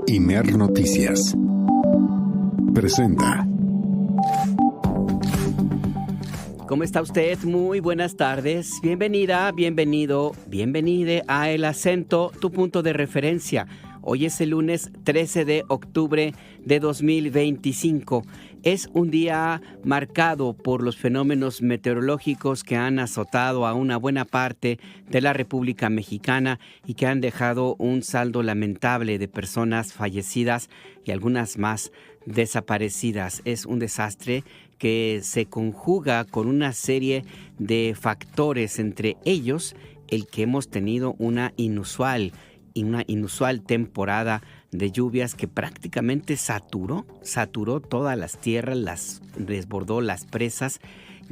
Imer Noticias presenta. ¿Cómo está usted? Muy buenas tardes. Bienvenida, bienvenido, bienvenide a El Acento, tu punto de referencia. Hoy es el lunes 13 de octubre de 2025. Es un día marcado por los fenómenos meteorológicos que han azotado a una buena parte de la República Mexicana y que han dejado un saldo lamentable de personas fallecidas y algunas más desaparecidas. Es un desastre que se conjuga con una serie de factores, entre ellos el que hemos tenido una inusual temporada de lluvias que prácticamente saturó todas las tierras, desbordó las presas,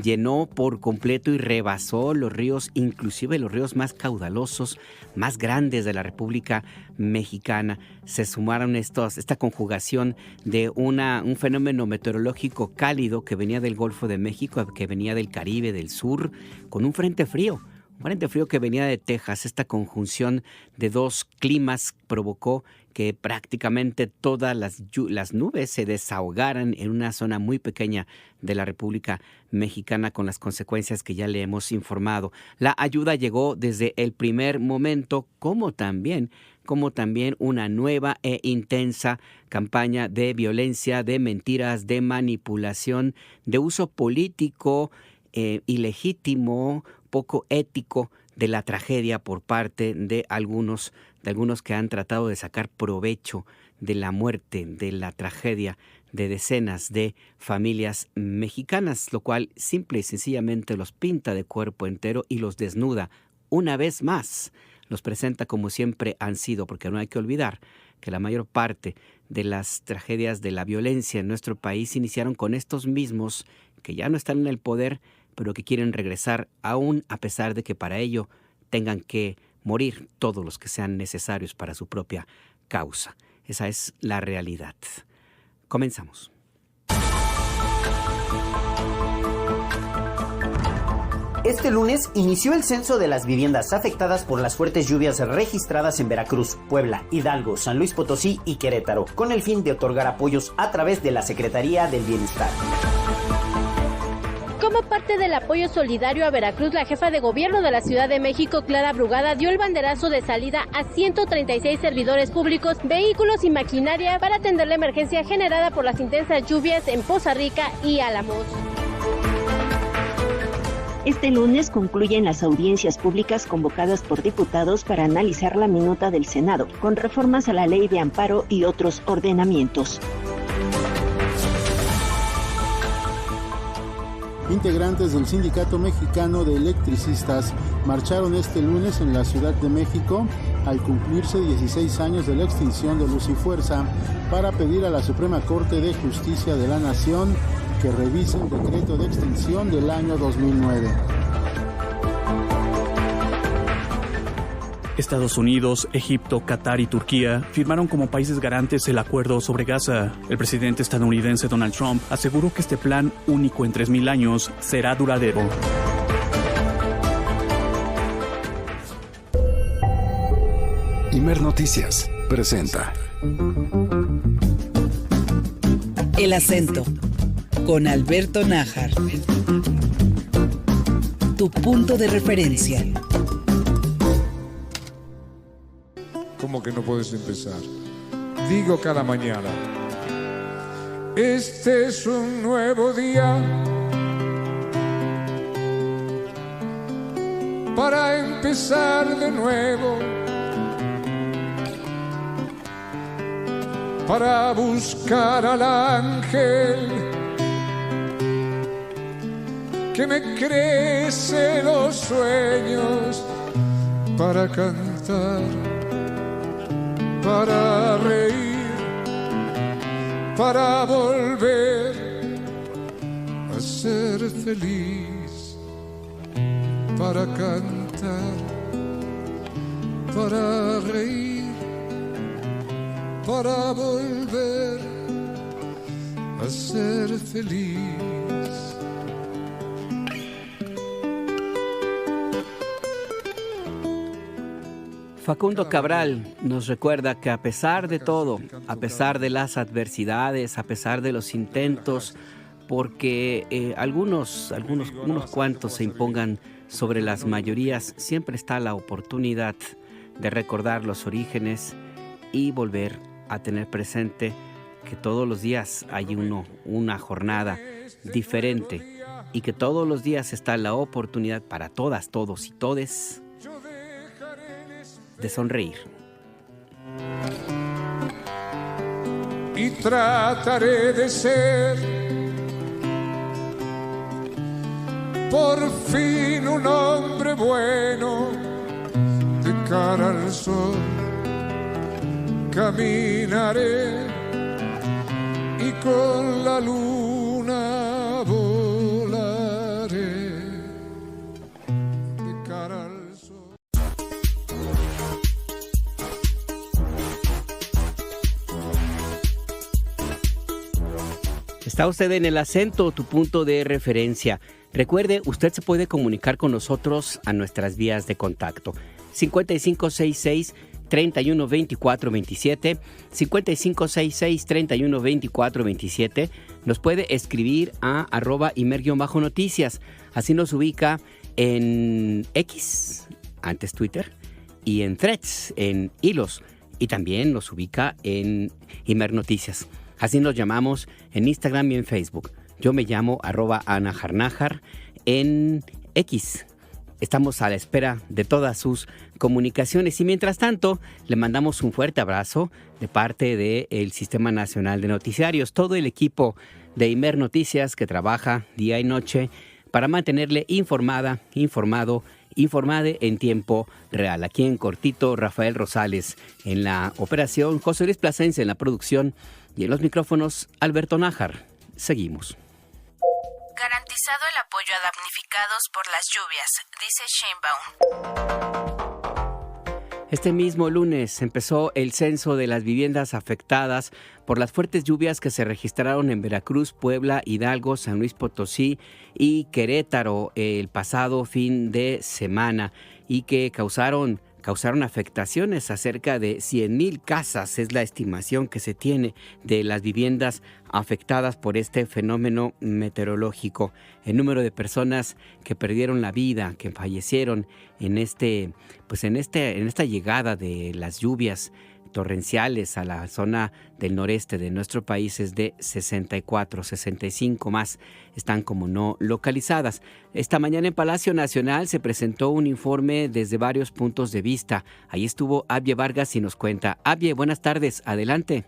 llenó por completo y rebasó los ríos, inclusive los ríos más caudalosos, más grandes de la República Mexicana. Se sumaron esta conjugación de un fenómeno meteorológico cálido que venía del Golfo de México, que venía del Caribe, del sur, con un frente frío que venía de Texas. Esta conjunción de dos climas provocó que prácticamente todas las nubes se desahogaran en una zona muy pequeña de la República Mexicana, con las consecuencias que ya le hemos informado. La ayuda llegó desde el primer momento, como también una nueva e intensa campaña de violencia, de mentiras, de manipulación, de uso político ilegítimo, poco ético de la tragedia por parte de algunos que han tratado de sacar provecho de la muerte, de la tragedia de decenas de familias mexicanas, lo cual simple y sencillamente los pinta de cuerpo entero y los desnuda una vez más. Los presenta como siempre han sido, porque no hay que olvidar que la mayor parte de las tragedias de la violencia en nuestro país iniciaron con estos mismos que ya no están en el poder, pero que quieren regresar aún a pesar de que para ello tengan que morir todos los que sean necesarios para su propia causa. Esa es la realidad. Comenzamos. Este lunes inició el censo de las viviendas afectadas por las fuertes lluvias registradas en Veracruz, Puebla, Hidalgo, San Luis Potosí y Querétaro, con el fin de otorgar apoyos a través de la Secretaría del Bienestar. Como parte del apoyo solidario a Veracruz, la jefa de gobierno de la Ciudad de México, Clara Brugada, dio el banderazo de salida a 136 servidores públicos, vehículos y maquinaria para atender la emergencia generada por las intensas lluvias en Poza Rica y Álamos. Este lunes concluyen las audiencias públicas convocadas por diputados para analizar la minuta del Senado, con reformas a la Ley de Amparo y otros ordenamientos. Integrantes del Sindicato Mexicano de Electricistas marcharon este lunes en la Ciudad de México al cumplirse 16 años de la extinción de Luz y Fuerza para pedir a la Suprema Corte de Justicia de la Nación que revise el decreto de extinción del año 2009. Estados Unidos, Egipto, Qatar y Turquía firmaron como países garantes el acuerdo sobre Gaza. El presidente estadounidense Donald Trump aseguró que este plan, único en 3,000 años, será duradero. Imer Noticias presenta El Acento con Alberto Nájar. Tu punto de referencia. ¿Cómo que no puedes empezar? Digo cada mañana: este es un nuevo día para empezar de nuevo, para buscar al ángel que me crece los sueños, para cantar, para reír, para volver a ser feliz, para cantar, para reír, para volver a ser feliz. Facundo Cabral nos recuerda que a pesar de todo, a pesar de las adversidades, a pesar de los intentos, porque unos cuantos se impongan sobre las mayorías, siempre está la oportunidad de recordar los orígenes y volver a tener presente que todos los días hay una jornada diferente y que todos los días está la oportunidad para todas, todos y todes de sonreír. Y trataré de ser por fin un hombre bueno de cara al sol. Caminaré y con la luna volaré de cara al sol. Está usted en El Acento, tu punto de referencia. Recuerde, usted se puede comunicar con nosotros a nuestras vías de contacto. 5566-312427, 5566-312427. Nos puede escribir a @imer_noticias. Así nos ubica en X, antes Twitter, y en Threads, en Hilos. Y también nos ubica en Imer Noticias. Así nos llamamos en Instagram y en Facebook. Yo me llamo @anajarnajar en X. Estamos a la espera de todas sus comunicaciones y mientras tanto le mandamos un fuerte abrazo de parte del Sistema Nacional de Noticiarios, todo el equipo de Imer Noticias que trabaja día y noche para mantenerle informada en tiempo real. Aquí en cortito, Rafael Rosales en la operación, José Luis Plasencia en la producción y en los micrófonos, Alberto Nájar. Seguimos. Garantizado el apoyo a damnificados por las lluvias, dice Sheinbaum. Este mismo lunes empezó el censo de las viviendas afectadas por las fuertes lluvias que se registraron en Veracruz, Puebla, Hidalgo, San Luis Potosí y Querétaro el pasado fin de semana y que causaron afectaciones a cerca de 100,000 casas, es la estimación que se tiene de las viviendas afectadas por este fenómeno meteorológico. El número de personas que perdieron la vida, que fallecieron en esta llegada de las lluvias torrenciales a la zona del noreste de nuestro país es de 64, 65 más están como no localizadas. Esta mañana en Palacio Nacional se presentó un informe desde varios puntos de vista. Ahí estuvo Abie Vargas y nos cuenta. Abie, buenas tardes, adelante.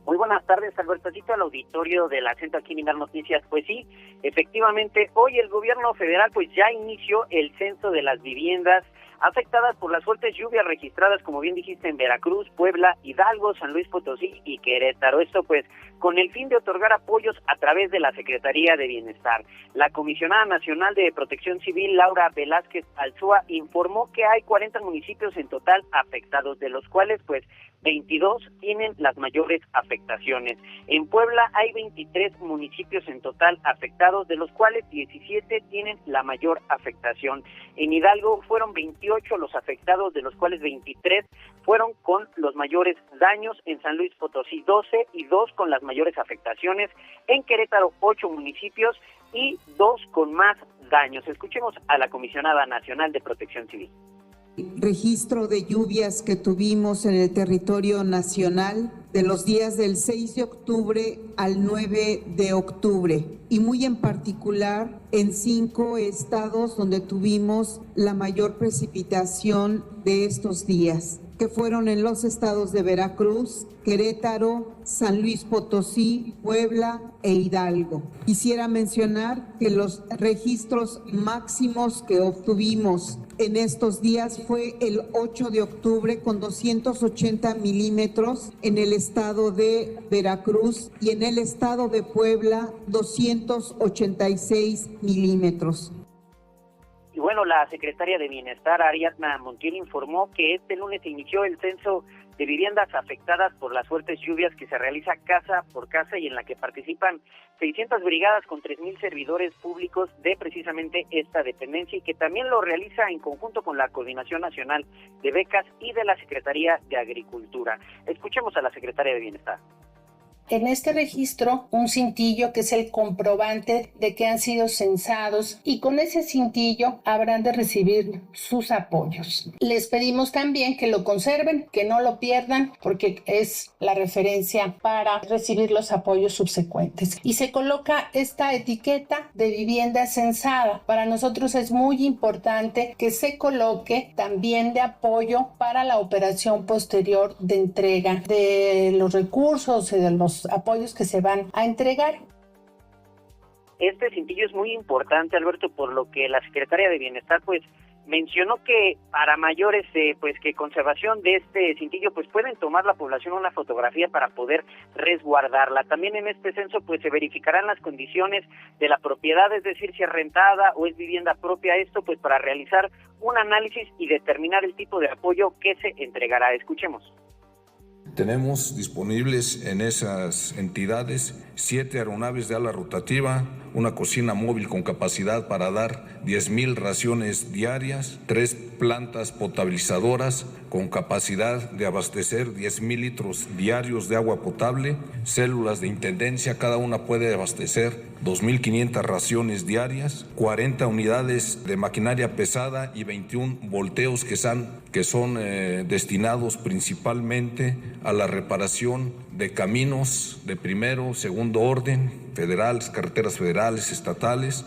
Muy buenas tardes, Albertocito, al auditorio del Acento aquí en Imer Noticias. Pues sí, efectivamente, hoy el gobierno federal pues ya inició el censo de las viviendas afectadas por las fuertes lluvias registradas, como bien dijiste, en Veracruz, Puebla, Hidalgo, San Luis Potosí y Querétaro. Esto pues con el fin de otorgar apoyos a través de la Secretaría de Bienestar. La Comisionada Nacional de Protección Civil, Laura Velázquez Alzúa, informó que hay 40 municipios en total afectados, de los cuales pues 22 tienen las mayores afectaciones. En Puebla hay 23 municipios en total afectados, de los cuales 17 tienen la mayor afectación. En Hidalgo fueron 28 los afectados, de los cuales 23 fueron con los mayores daños. En San Luis Potosí 12 y 2 con las mayores afectaciones. En Querétaro 8 municipios y 2 con más daños. Escuchemos a la Comisionada Nacional de Protección Civil. Registro de lluvias que tuvimos en el territorio nacional de los días del 6 de octubre al 9 de octubre y muy en particular en 5 estados donde tuvimos la mayor precipitación de estos días, que fueron en los estados de Veracruz, Querétaro, San Luis Potosí, Puebla e Hidalgo. Quisiera mencionar que los registros máximos que obtuvimos en estos días fue el 8 de octubre con 280 milímetros en el estado de Veracruz y en el estado de Puebla 286 milímetros. Y bueno, la secretaria de Bienestar, Ariadna Montiel, informó que este lunes se inició el censo de viviendas afectadas por las fuertes lluvias que se realiza casa por casa y en la que participan 600 brigadas con 3,000 servidores públicos de precisamente esta dependencia y que también lo realiza en conjunto con la Coordinación Nacional de Becas y de la Secretaría de Agricultura. Escuchemos a la Secretaria de Bienestar. En este registro, un cintillo que es el comprobante de que han sido censados y con ese cintillo habrán de recibir sus apoyos. Les pedimos también que lo conserven, que no lo pierdan, porque es la referencia para recibir los apoyos subsecuentes. Y se coloca esta etiqueta de vivienda censada. Para nosotros es muy importante que se coloque también de apoyo para la operación posterior de entrega de los recursos y de los apoyos que se van a entregar. Este cintillo es muy importante, Alberto, por lo que la Secretaria de Bienestar pues mencionó que para mayores pues que conservación de este cintillo pues pueden tomar la población una fotografía para poder resguardarla. También en este censo pues se verificarán las condiciones de la propiedad, es decir, si es rentada o es vivienda propia, esto pues para realizar un análisis y determinar el tipo de apoyo que se entregará. Escuchemos. Tenemos disponibles en esas entidades 7 aeronaves de ala rotativa, una cocina móvil con capacidad para dar 10,000 raciones diarias, 3 plantas potabilizadoras con capacidad de abastecer 10,000 litros diarios de agua potable, células de intendencia, cada una puede abastecer 2,500 raciones diarias, 40 unidades de maquinaria pesada y 21 volteos que son destinados principalmente a la reparación de caminos de primero, segundo orden, federales, carreteras federales, estatales.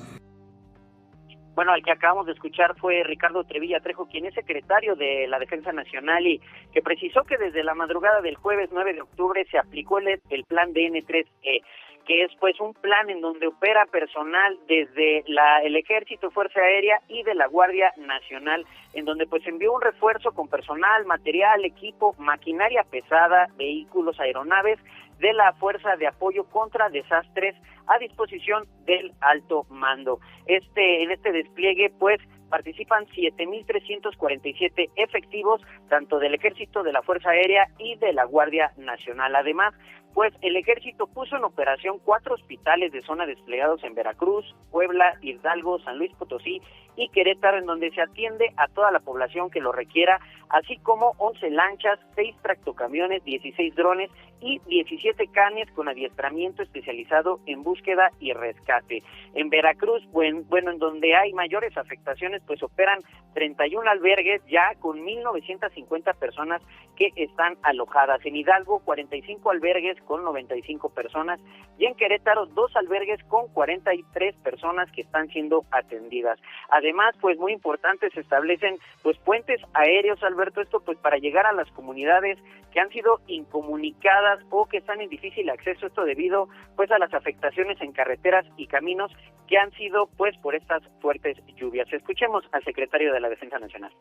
Bueno, al que acabamos de escuchar fue Ricardo Trevilla Trejo, quien es secretario de la Defensa Nacional y que precisó que desde la madrugada del jueves 9 de octubre se aplicó el plan DN3E, que es pues un plan en donde opera personal desde el Ejército, Fuerza Aérea y de la Guardia Nacional, en donde pues envió un refuerzo con personal, material, equipo, maquinaria pesada, vehículos, aeronaves de la Fuerza de Apoyo contra Desastres a disposición del alto mando. En este despliegue pues participan 7,347 efectivos, tanto del Ejército, de la Fuerza Aérea y de la Guardia Nacional. Además, pues el Ejército puso en operación 4 hospitales de zona desplegados en Veracruz, Puebla, Hidalgo, San Luis Potosí y Querétaro, en donde se atiende a toda la población que lo requiera, así como 11 lanchas, 6 tractocamiones, 16 drones y 17 canes con adiestramiento especializado en búsqueda y rescate. En Veracruz, bueno, en donde hay mayores afectaciones, pues operan 31 albergues ya con 1,950 personas que están alojadas. En Hidalgo, 45 albergues con 95 personas y en Querétaro 2 albergues con 43 personas que están siendo atendidas. Además, pues muy importante, se establecen pues puentes aéreos, Alberto, esto pues para llegar a las comunidades que han sido incomunicadas o que están en difícil acceso, esto debido pues a las afectaciones en carreteras y caminos que han sido pues por estas fuertes lluvias. Escuchemos al secretario de la Defensa Nacional.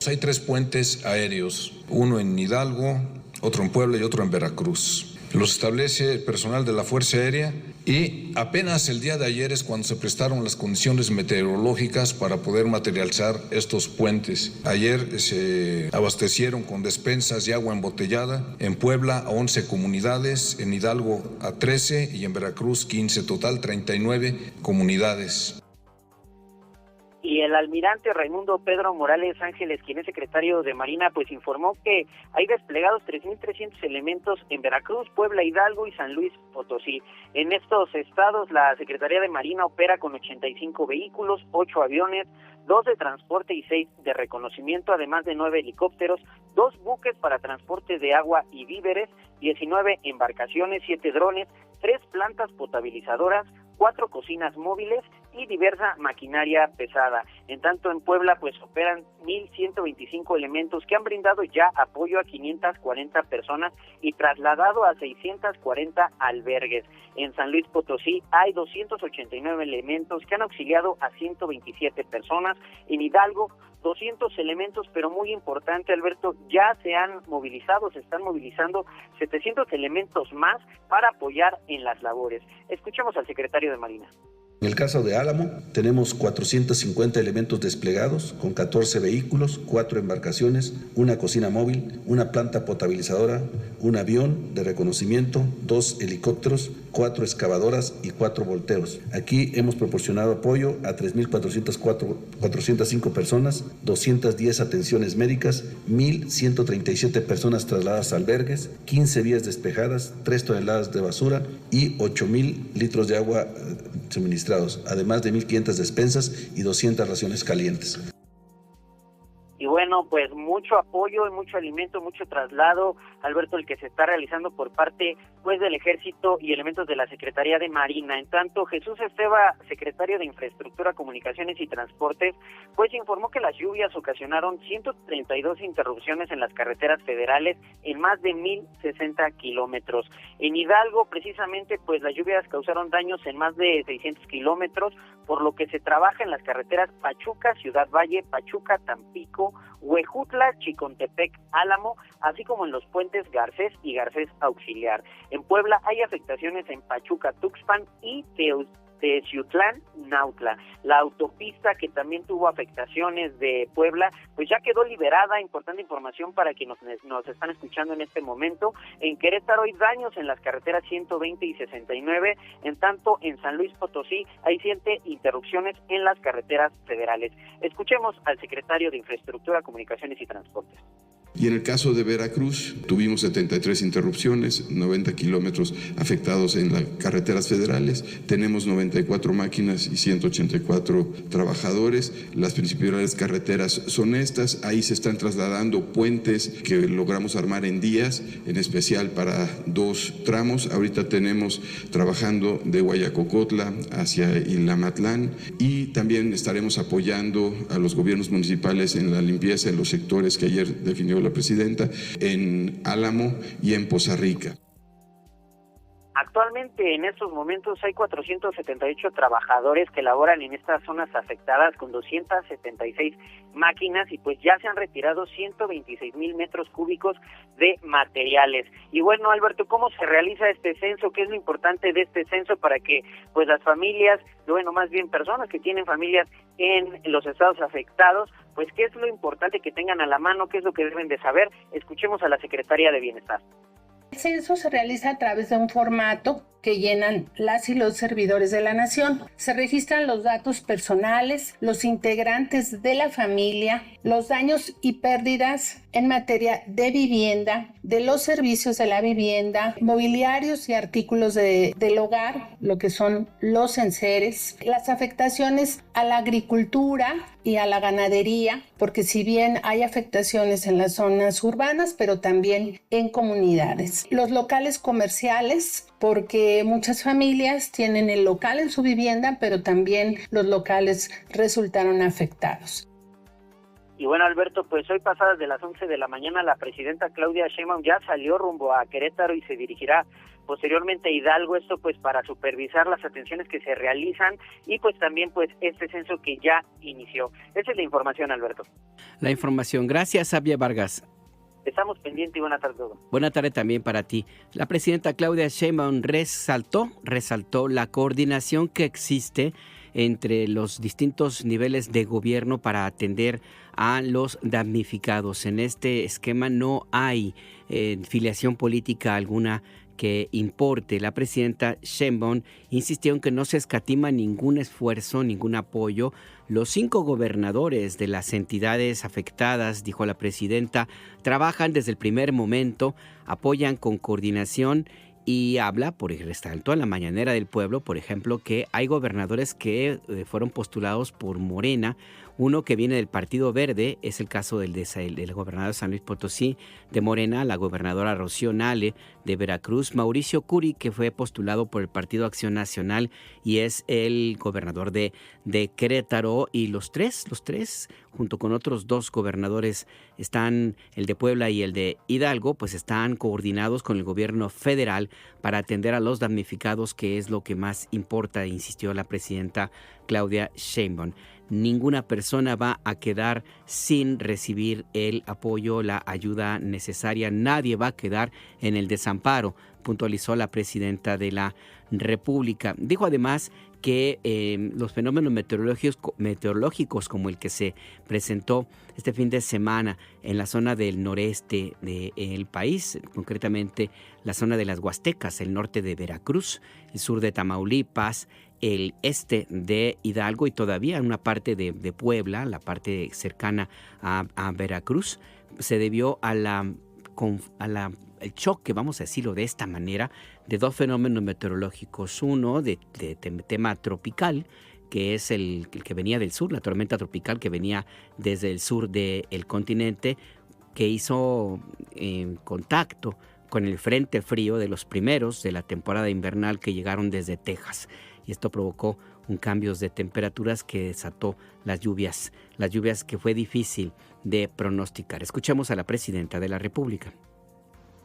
Hay 3 puentes aéreos, uno en Hidalgo, otro en Puebla y otro en Veracruz. Los establece el personal de la Fuerza Aérea y apenas el día de ayer es cuando se prestaron las condiciones meteorológicas para poder materializar estos puentes. Ayer se abastecieron con despensas y agua embotellada en Puebla a 11 comunidades, en Hidalgo a 13 y en Veracruz 15, total 39 comunidades. Y el almirante Raimundo Pedro Morales Ángeles, quien es secretario de Marina, pues informó que hay desplegados 3,300 elementos en Veracruz, Puebla, Hidalgo y San Luis Potosí. En estos estados, la Secretaría de Marina opera con 85 vehículos, 8 aviones, 2 de transporte y 6 de reconocimiento, además de 9 helicópteros, 2 buques para transporte de agua y víveres, 19 embarcaciones, 7 drones, 3 plantas potabilizadoras, 4 cocinas móviles y diversa maquinaria pesada. En tanto, en Puebla pues operan 1,125 elementos que han brindado ya apoyo a 540 personas y trasladado a 640 albergues. En San Luis Potosí hay 289 elementos que han auxiliado a 127 personas. En Hidalgo 200 elementos, pero muy importante, Alberto, ya se están movilizando 700 elementos más para apoyar en las labores. Escuchemos al secretario de Marina. En el caso de Álamo, tenemos 450 elementos desplegados con 14 vehículos, 4 embarcaciones, una cocina móvil, una planta potabilizadora, un avión de reconocimiento, 2 helicópteros, 4 excavadoras y 4 volteros. Aquí hemos proporcionado apoyo a 3.405 personas, 210 atenciones médicas, 1.137 personas trasladadas a albergues, 15 vías despejadas, 3 toneladas de basura y 8.000 litros de agua suministrados, además de 1.500 despensas y 200 raciones calientes. Y bueno, pues mucho apoyo y mucho alimento, mucho traslado, Alberto, el que se está realizando por parte pues del Ejército y elementos de la Secretaría de Marina. En tanto, Jesús Esteva, secretario de Infraestructura, Comunicaciones y Transportes, pues informó que las lluvias ocasionaron 132 interrupciones en las carreteras federales en más de 1,060 kilómetros. En Hidalgo, precisamente, pues las lluvias causaron daños en más de 600 kilómetros, por lo que se trabaja en las carreteras Pachuca, Ciudad Valle, Pachuca, Tampico, Huejutla, Chicontepec, Álamo, así como en los puentes Garcés y Garcés Auxiliar. En Puebla hay afectaciones en Pachuca, Tuxpan y Teciutlán, Nautla. La autopista, que también tuvo afectaciones de Puebla, pues ya quedó liberada. Importante información para quienes nos están escuchando en este momento. En Querétaro hay daños en las carreteras 120 y 69, en tanto en San Luis Potosí hay 7 interrupciones en las carreteras federales. Escuchemos al secretario de Infraestructura, Comunicaciones y Transportes. Y en el caso de Veracruz, tuvimos 73 interrupciones, 90 kilómetros afectados en las carreteras federales. Tenemos 94 máquinas y 184 trabajadores. Las principales carreteras son estas. Ahí se están trasladando puentes que logramos armar en días, en especial para 2 tramos. Ahorita tenemos trabajando de Guayacocotla hacia Ilamatlán, y también estaremos apoyando a los gobiernos municipales en la limpieza de los sectores que ayer definió la presidenta, en Álamo y en Poza Rica. Actualmente, en estos momentos, hay 478 trabajadores que laboran en estas zonas afectadas con 276 máquinas, y pues ya se han retirado 126,000 metros cúbicos de materiales. Y bueno, Alberto, ¿cómo se realiza este censo? ¿Qué es lo importante de este censo para que pues las familias, bueno, más bien personas que tienen familias en los estados afectados, pues qué es lo importante que tengan a la mano, qué es lo que deben de saber? Escuchemos a la Secretaría de Bienestar. El censo se realiza a través de un formato que llenan las y los servidores de la nación. Se registran los datos personales, los integrantes de la familia, los daños y pérdidas en materia de vivienda, de los servicios de la vivienda, mobiliarios y artículos del hogar, lo que son los enseres, las afectaciones a la agricultura y a la ganadería, porque si bien hay afectaciones en las zonas urbanas, pero también en comunidades. Los locales comerciales, porque muchas familias tienen el local en su vivienda, pero también los locales resultaron afectados. Y bueno, Alberto, pues hoy pasadas de las 11 de la mañana, la presidenta Claudia Sheinbaum ya salió rumbo a Querétaro y se dirigirá posteriormente a Hidalgo, esto pues para supervisar las atenciones que se realizan y pues también pues este censo que ya inició. Esa es la información, Alberto. La información. Gracias, Xavier Vargas. Estamos pendientes y buena tarde a todos. Buena tarde también para ti. La presidenta Claudia Sheinbaum resaltó la coordinación que existe entre los distintos niveles de gobierno para atender a los damnificados. En este esquema no hay filiación política alguna que importe. La presidenta Sheinbaum insistió en que no se escatima ningún esfuerzo, ningún apoyo. Los 5 gobernadores de las entidades afectadas, dijo la presidenta, trabajan desde el primer momento, apoyan con coordinación y habla, resaltó en la mañanera del pueblo, por ejemplo, que hay gobernadores que fueron postulados por Morena. Uno que viene del Partido Verde es el caso del gobernador de San Luis Potosí de Morena, la gobernadora Rocío Nale de Veracruz, Mauricio Curi, que fue postulado por el Partido Acción Nacional y es el gobernador de Querétaro, y los tres, junto con otros 2 gobernadores, están el de Puebla y el de Hidalgo, pues están coordinados con el gobierno federal para atender a los damnificados, que es lo que más importa, insistió la presidenta Claudia Sheinbaum. Ninguna persona va a quedar sin recibir el apoyo, la ayuda necesaria. Nadie va a quedar en el desamparo, puntualizó la presidenta de la República. Dijo además que los fenómenos meteorológicos como el que se presentó este fin de semana en la zona del noreste del país, concretamente la zona de las Huastecas, el norte de Veracruz, el sur de Tamaulipas, el este de Hidalgo y todavía una parte de Puebla, la parte cercana a Veracruz, se debió el choque, vamos a decirlo de esta manera, de dos fenómenos meteorológicos. Uno de tema tropical, que es el que venía del sur, la tormenta tropical que venía desde el sur del continente, que hizo contacto con el frente frío de los primeros de la temporada invernal que llegaron desde Texas. Y esto provocó un cambio de temperaturas que desató las lluvias que fue difícil de pronosticar. Escuchemos a la presidenta de la República.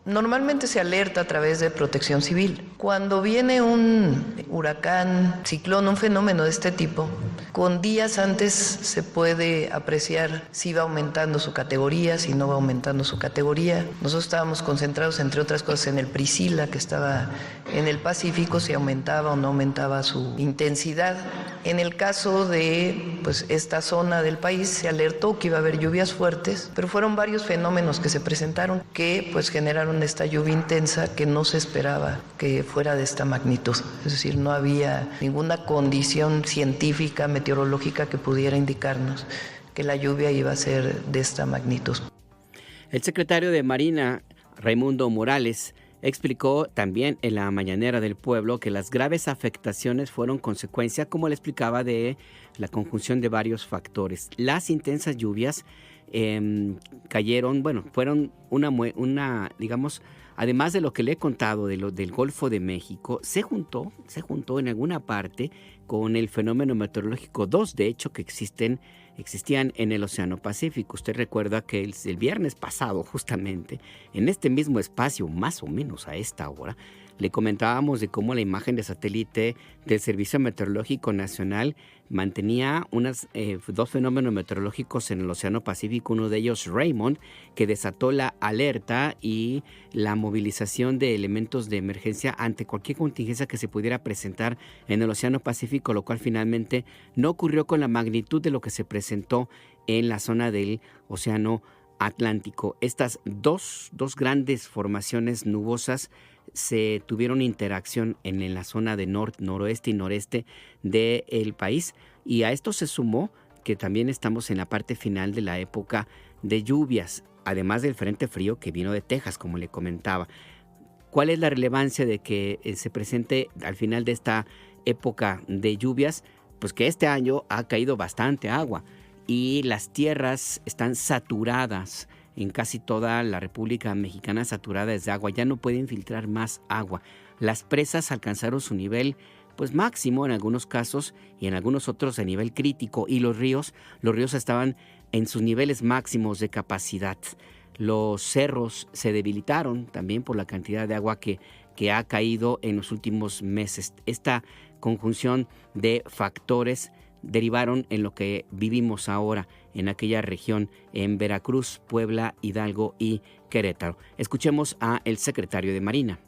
Normalmente se alerta a través de Protección Civil. Cuando viene un huracán, ciclón, un fenómeno de este tipo, con días antes se puede apreciar si va aumentando su categoría, si no va aumentando su categoría. Nosotros estábamos concentrados, entre otras cosas, en el Priscilla, que estaba en el Pacífico, si aumentaba o no aumentaba su intensidad. En el caso de esta zona del país, se alertó que iba a haber lluvias fuertes, pero fueron varios fenómenos que se presentaron que generaron esta lluvia intensa que no se esperaba que fuera de esta magnitud. Es decir, no había ninguna condición científica, meteorológica que pudiera indicarnos que la lluvia iba a ser de esta magnitud. El secretario de Marina, Raimundo Morales, explicó también en la Mañanera del Pueblo que las graves afectaciones fueron consecuencia, como le explicaba, de la conjunción de varios factores. Las intensas lluvias fueron una, digamos, además de lo que le he contado del Golfo de México, se juntó en alguna parte con el fenómeno meteorológico 2, de hecho, que existían en el Océano Pacífico. Usted recuerda que el viernes pasado, justamente, en este mismo espacio, más o menos a esta hora, le comentábamos de cómo la imagen de satélite del Servicio Meteorológico Nacional mantenía dos fenómenos meteorológicos en el Océano Pacífico, uno de ellos Raymond, que desató la alerta y la movilización de elementos de emergencia ante cualquier contingencia que se pudiera presentar en el Océano Pacífico, lo cual finalmente no ocurrió con la magnitud de lo que se presentó en la zona del Océano Atlántico. Estas dos grandes formaciones nubosas se tuvieron interacción en la zona de noroeste y noreste del país, y a esto se sumó que también estamos en la parte final de la época de lluvias, además del frente frío que vino de Texas, como le comentaba. ¿Cuál es la relevancia de que se presente al final de esta época de lluvias? Pues que este año ha caído bastante agua y las tierras están saturadas. En casi toda la República Mexicana saturadas de agua, ya no pueden filtrar más agua. Las presas alcanzaron su nivel máximo en algunos casos y en algunos otros a nivel crítico, y los ríos estaban en sus niveles máximos de capacidad. Los cerros se debilitaron también por la cantidad de agua que ha caído en los últimos meses. Esta conjunción de factores derivaron en lo que vivimos ahora en aquella región, en Veracruz, Puebla, Hidalgo y Querétaro. Escuchemos a el secretario de Marina.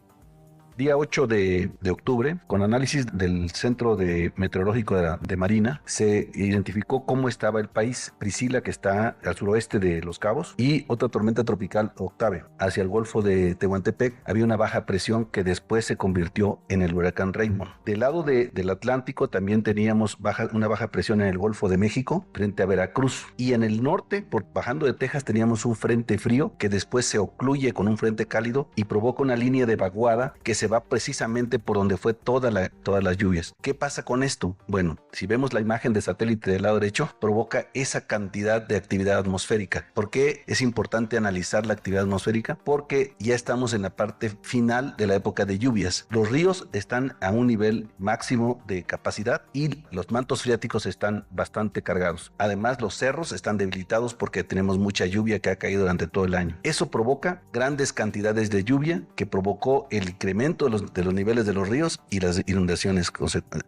Día 8 de octubre, con análisis del Centro Meteorológico de Marina, se identificó cómo estaba el país. Priscilla, que está al suroeste de Los Cabos, y otra tormenta tropical, Octave, hacia el Golfo de Tehuantepec. Había una baja presión que después se convirtió en el huracán Raymond. Del lado del Atlántico también teníamos una baja presión en el Golfo de México frente a Veracruz. Y en el norte, bajando de Texas, teníamos un frente frío que después se ocluye con un frente cálido y provoca una línea de vaguada que se va precisamente por donde fue todas las lluvias. ¿Qué pasa con esto? Bueno, si vemos la imagen de satélite del lado derecho, provoca esa cantidad de actividad atmosférica. ¿Por qué es importante analizar la actividad atmosférica? Porque ya estamos en la parte final de la época de lluvias. Los ríos están a un nivel máximo de capacidad y los mantos freáticos están bastante cargados. Además, los cerros están debilitados porque tenemos mucha lluvia que ha caído durante todo el año. Eso provoca grandes cantidades de lluvia que provocó el incremento aumento de los niveles de los ríos y las inundaciones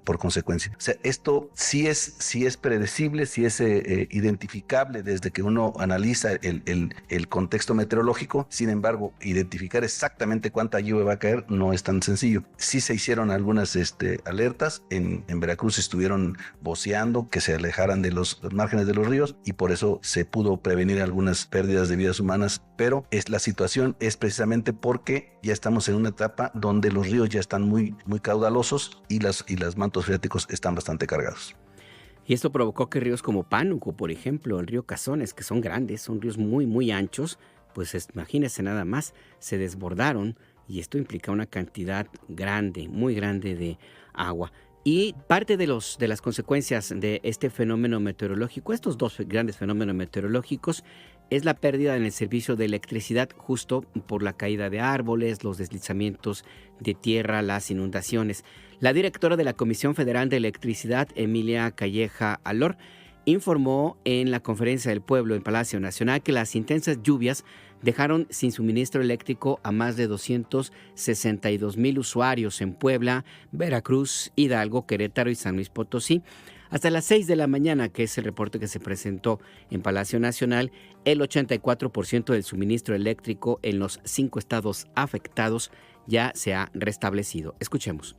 por consecuencia. O sea, esto sí es predecible, sí es identificable desde que uno analiza el contexto meteorológico. Sin embargo, identificar exactamente cuánta lluvia va a caer no es tan sencillo. Sí se hicieron algunas alertas. En Veracruz estuvieron voceando que se alejaran de los márgenes de los ríos y por eso se pudo prevenir algunas pérdidas de vidas humanas, pero la situación es precisamente porque ya estamos en una etapa donde los ríos ya están muy, muy caudalosos y los mantos freáticos están bastante cargados. Y esto provocó que ríos como Pánuco, por ejemplo, el río Cazones, que son grandes, son ríos muy, muy anchos, pues imagínense nada más, se desbordaron y esto implica una cantidad grande, muy grande de agua. Y parte de las consecuencias de este fenómeno meteorológico, estos dos grandes fenómenos meteorológicos, es la pérdida en el servicio de electricidad justo por la caída de árboles, los deslizamientos de tierra, las inundaciones. La directora de la Comisión Federal de Electricidad, Emilia Calleja Alor, informó en la Conferencia del Pueblo en Palacio Nacional que las intensas lluvias dejaron sin suministro eléctrico a más de 262,000 usuarios en Puebla, Veracruz, Hidalgo, Querétaro y San Luis Potosí. Hasta las 6 de la mañana, que es el reporte que se presentó en Palacio Nacional, el 84% del suministro eléctrico en los 5 estados afectados ya se ha restablecido. Escuchemos.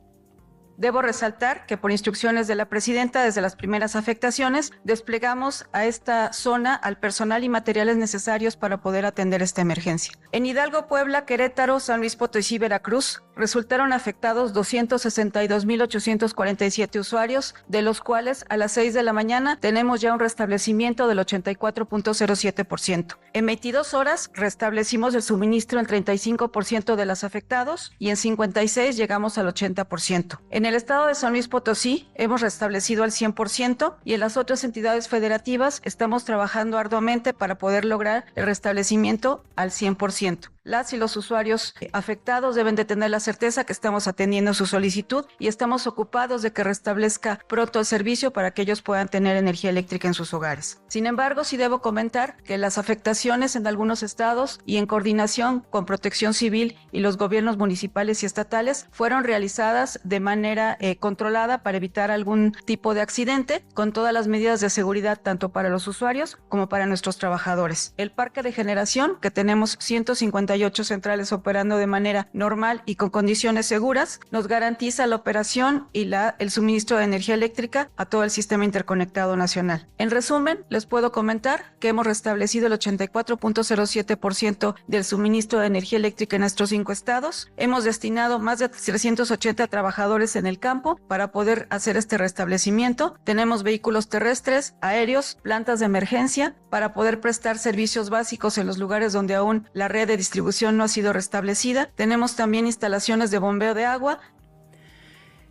Debo resaltar que por instrucciones de la presidenta, desde las primeras afectaciones, desplegamos a esta zona al personal y materiales necesarios para poder atender esta emergencia. En Hidalgo, Puebla, Querétaro, San Luis Potosí y Veracruz resultaron afectados 262,847 usuarios, de los cuales a las 6 de la mañana tenemos ya un restablecimiento del 84.07%. En 22 horas restablecimos el suministro en 35% de los afectados y en 56 llegamos al 80%. En el estado de San Luis Potosí hemos restablecido al 100% y en las otras entidades federativas estamos trabajando arduamente para poder lograr el restablecimiento al 100%. Las y los usuarios afectados deben de tener la certeza que estamos atendiendo su solicitud y estamos ocupados de que restablezca pronto el servicio para que ellos puedan tener energía eléctrica en sus hogares. Sin embargo, sí debo comentar que las afectaciones en algunos estados y en coordinación con Protección Civil y los gobiernos municipales y estatales fueron realizadas de manera controlada para evitar algún tipo de accidente, con todas las medidas de seguridad tanto para los usuarios como para nuestros trabajadores. El parque de generación, que tenemos 158 centrales operando de manera normal y con condiciones seguras, nos garantiza la operación y el suministro de energía eléctrica a todo el sistema interconectado nacional. En resumen, les puedo comentar que hemos restablecido el 84.07% del suministro de energía eléctrica en nuestros 5 estados. Hemos destinado más de 380 trabajadores en el campo para poder hacer este restablecimiento. Tenemos vehículos terrestres, aéreos, plantas de emergencia para poder prestar servicios básicos en los lugares donde aún la red de distribución no ha sido restablecida. Tenemos también instalaciones de bombeo de agua.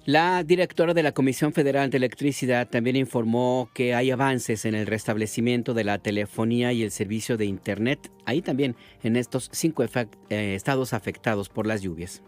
La directora de la Comisión Federal de Electricidad también informó que hay avances en el restablecimiento de la telefonía y el servicio de Internet, ahí también en estos 5 estados afectados por las lluvias.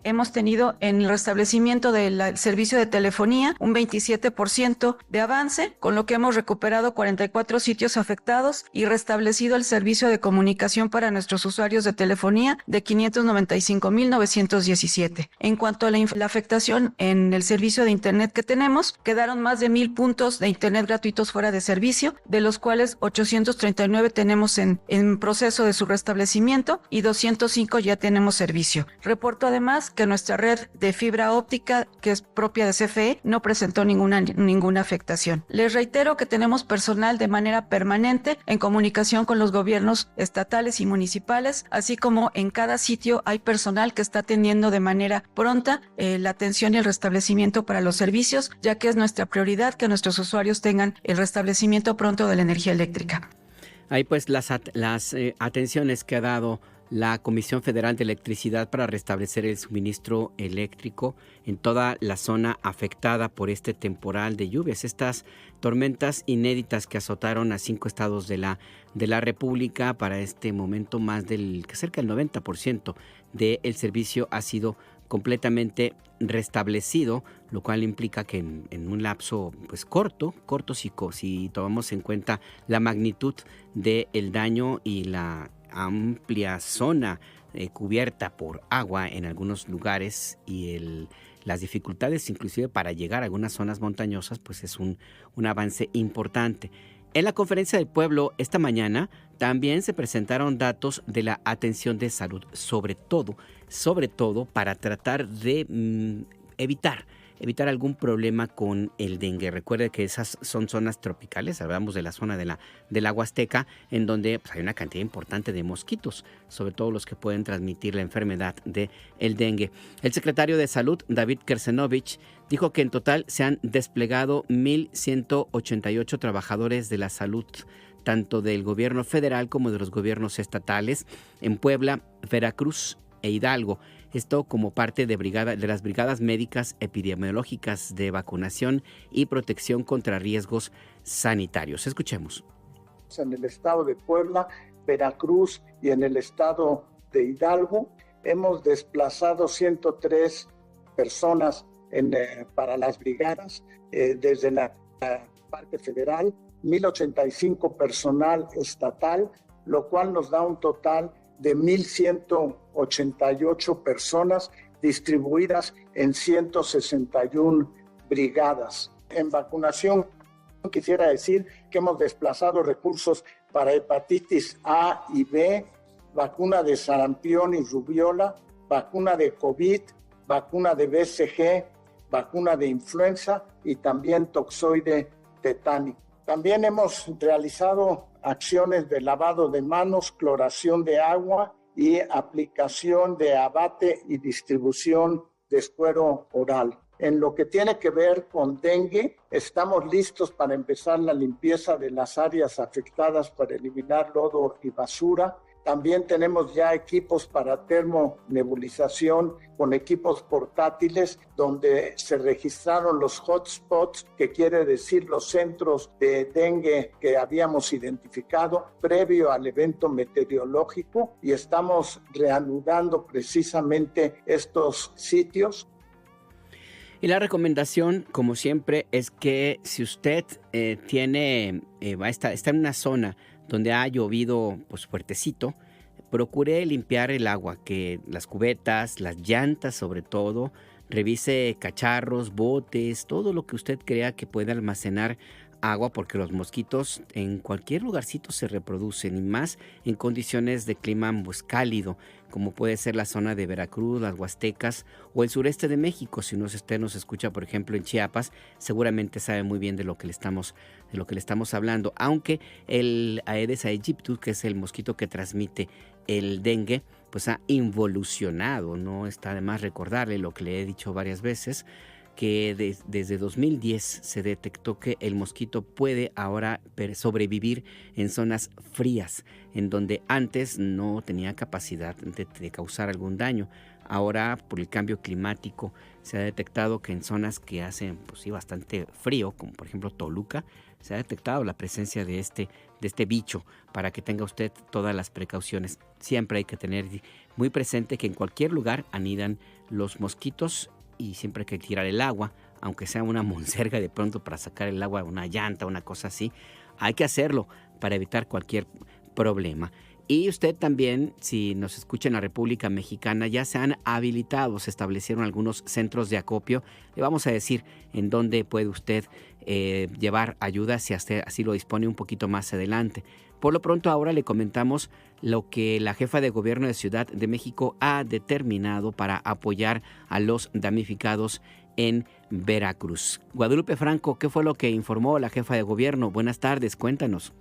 Hemos tenido en el restablecimiento del servicio de telefonía un 27% de avance, con lo que hemos recuperado 44 sitios afectados y restablecido el servicio de comunicación para nuestros usuarios de telefonía de 595,917. En cuanto a la afectación en el servicio de Internet que tenemos, quedaron más de 1,000 puntos de Internet gratuitos fuera de servicio, de los cuales 839 tenemos en proceso de su restablecimiento y 205 ya tenemos servicio. Reporto además que nuestra red de fibra óptica, que es propia de CFE, no presentó ninguna afectación. Les reitero que tenemos personal de manera permanente en comunicación con los gobiernos estatales y municipales, así como en cada sitio hay personal que está atendiendo de manera pronta la atención y el restablecimiento para los servicios, ya que es nuestra prioridad que nuestros usuarios tengan el restablecimiento pronto de la energía eléctrica. Ahí pues las atenciones que ha dado la Comisión Federal de Electricidad para restablecer el suministro eléctrico en toda la zona afectada por este temporal de lluvias, estas tormentas inéditas que azotaron a 5 estados de la República. Para este momento cerca del 90% del servicio ha sido completamente restablecido, lo cual implica que en un lapso pues corto si tomamos en cuenta la magnitud del daño y amplia zona cubierta por agua en algunos lugares y las dificultades inclusive para llegar a algunas zonas montañosas, pues es un avance importante. En la conferencia del pueblo esta mañana también se presentaron datos de la atención de salud, sobre todo para tratar de evitar algún problema con el dengue. Recuerde que esas son zonas tropicales, hablamos de la zona de la Huasteca, en donde pues, hay una cantidad importante de mosquitos, sobre todo los que pueden transmitir la enfermedad del dengue. El secretario de Salud, David Kersenovich, dijo que en total se han desplegado 1,188 trabajadores de la salud, tanto del gobierno federal como de los gobiernos estatales, en Puebla, Veracruz e Hidalgo. Esto como parte de las brigadas médicas epidemiológicas de vacunación y protección contra riesgos sanitarios. Escuchemos. En el estado de Puebla, Veracruz y en el estado de Hidalgo hemos desplazado 103 personas para las brigadas, desde la parte federal, 1,085 personal estatal, lo cual nos da un total de 1,188 personas distribuidas en 161 brigadas. En vacunación, quisiera decir que hemos desplazado recursos para hepatitis A y B, vacuna de sarampión y rubiola, vacuna de COVID, vacuna de BCG, vacuna de influenza y también toxoide tetánico. También hemos realizado acciones de lavado de manos, cloración de agua y aplicación de abate y distribución de suero oral. En lo que tiene que ver con dengue, estamos listos para empezar la limpieza de las áreas afectadas para eliminar lodo y basura. También tenemos ya equipos para termonebulización con equipos portátiles donde se registraron los hotspots, que quiere decir los centros de dengue que habíamos identificado previo al evento meteorológico, y estamos reanudando precisamente estos sitios. Y la recomendación, como siempre, es que si usted está en una zona donde ha llovido pues fuertecito, procure limpiar el agua, que las cubetas, las llantas sobre todo, revise cacharros, botes, todo lo que usted crea que puede almacenar agua, porque los mosquitos en cualquier lugarcito se reproducen, y más en condiciones de clima pues cálido, como puede ser la zona de Veracruz, las Huastecas o el sureste de México. Si usted nos escucha, por ejemplo, en Chiapas, seguramente sabe muy bien de lo que le estamos hablando. Aunque el Aedes aegyptus, que es el mosquito que transmite el dengue, pues ha involucionado. No está de más recordarle lo que le he dicho varias veces, que desde 2010 se detectó que el mosquito puede ahora sobrevivir en zonas frías, en donde antes no tenía capacidad de causar algún daño. Ahora, por el cambio climático, se ha detectado que en zonas que hacen pues, sí, bastante frío, como por ejemplo Toluca, se ha detectado la presencia de este bicho, para que tenga usted todas las precauciones. Siempre hay que tener muy presente que en cualquier lugar anidan los mosquitos, y siempre hay que tirar el agua, aunque sea una monserga de pronto para sacar el agua, una llanta, una cosa así. Hay que hacerlo para evitar cualquier problema. Y usted también, si nos escucha en la República Mexicana, ya se han habilitado, se establecieron algunos centros de acopio. Le vamos a decir en dónde puede usted llevar ayuda, si así lo dispone, un poquito más adelante. Por lo pronto, ahora le comentamos lo que la jefa de gobierno de Ciudad de México ha determinado para apoyar a los damnificados en Veracruz. Guadalupe Franco, ¿qué fue lo que informó la jefa de gobierno? Buenas tardes, cuéntanos.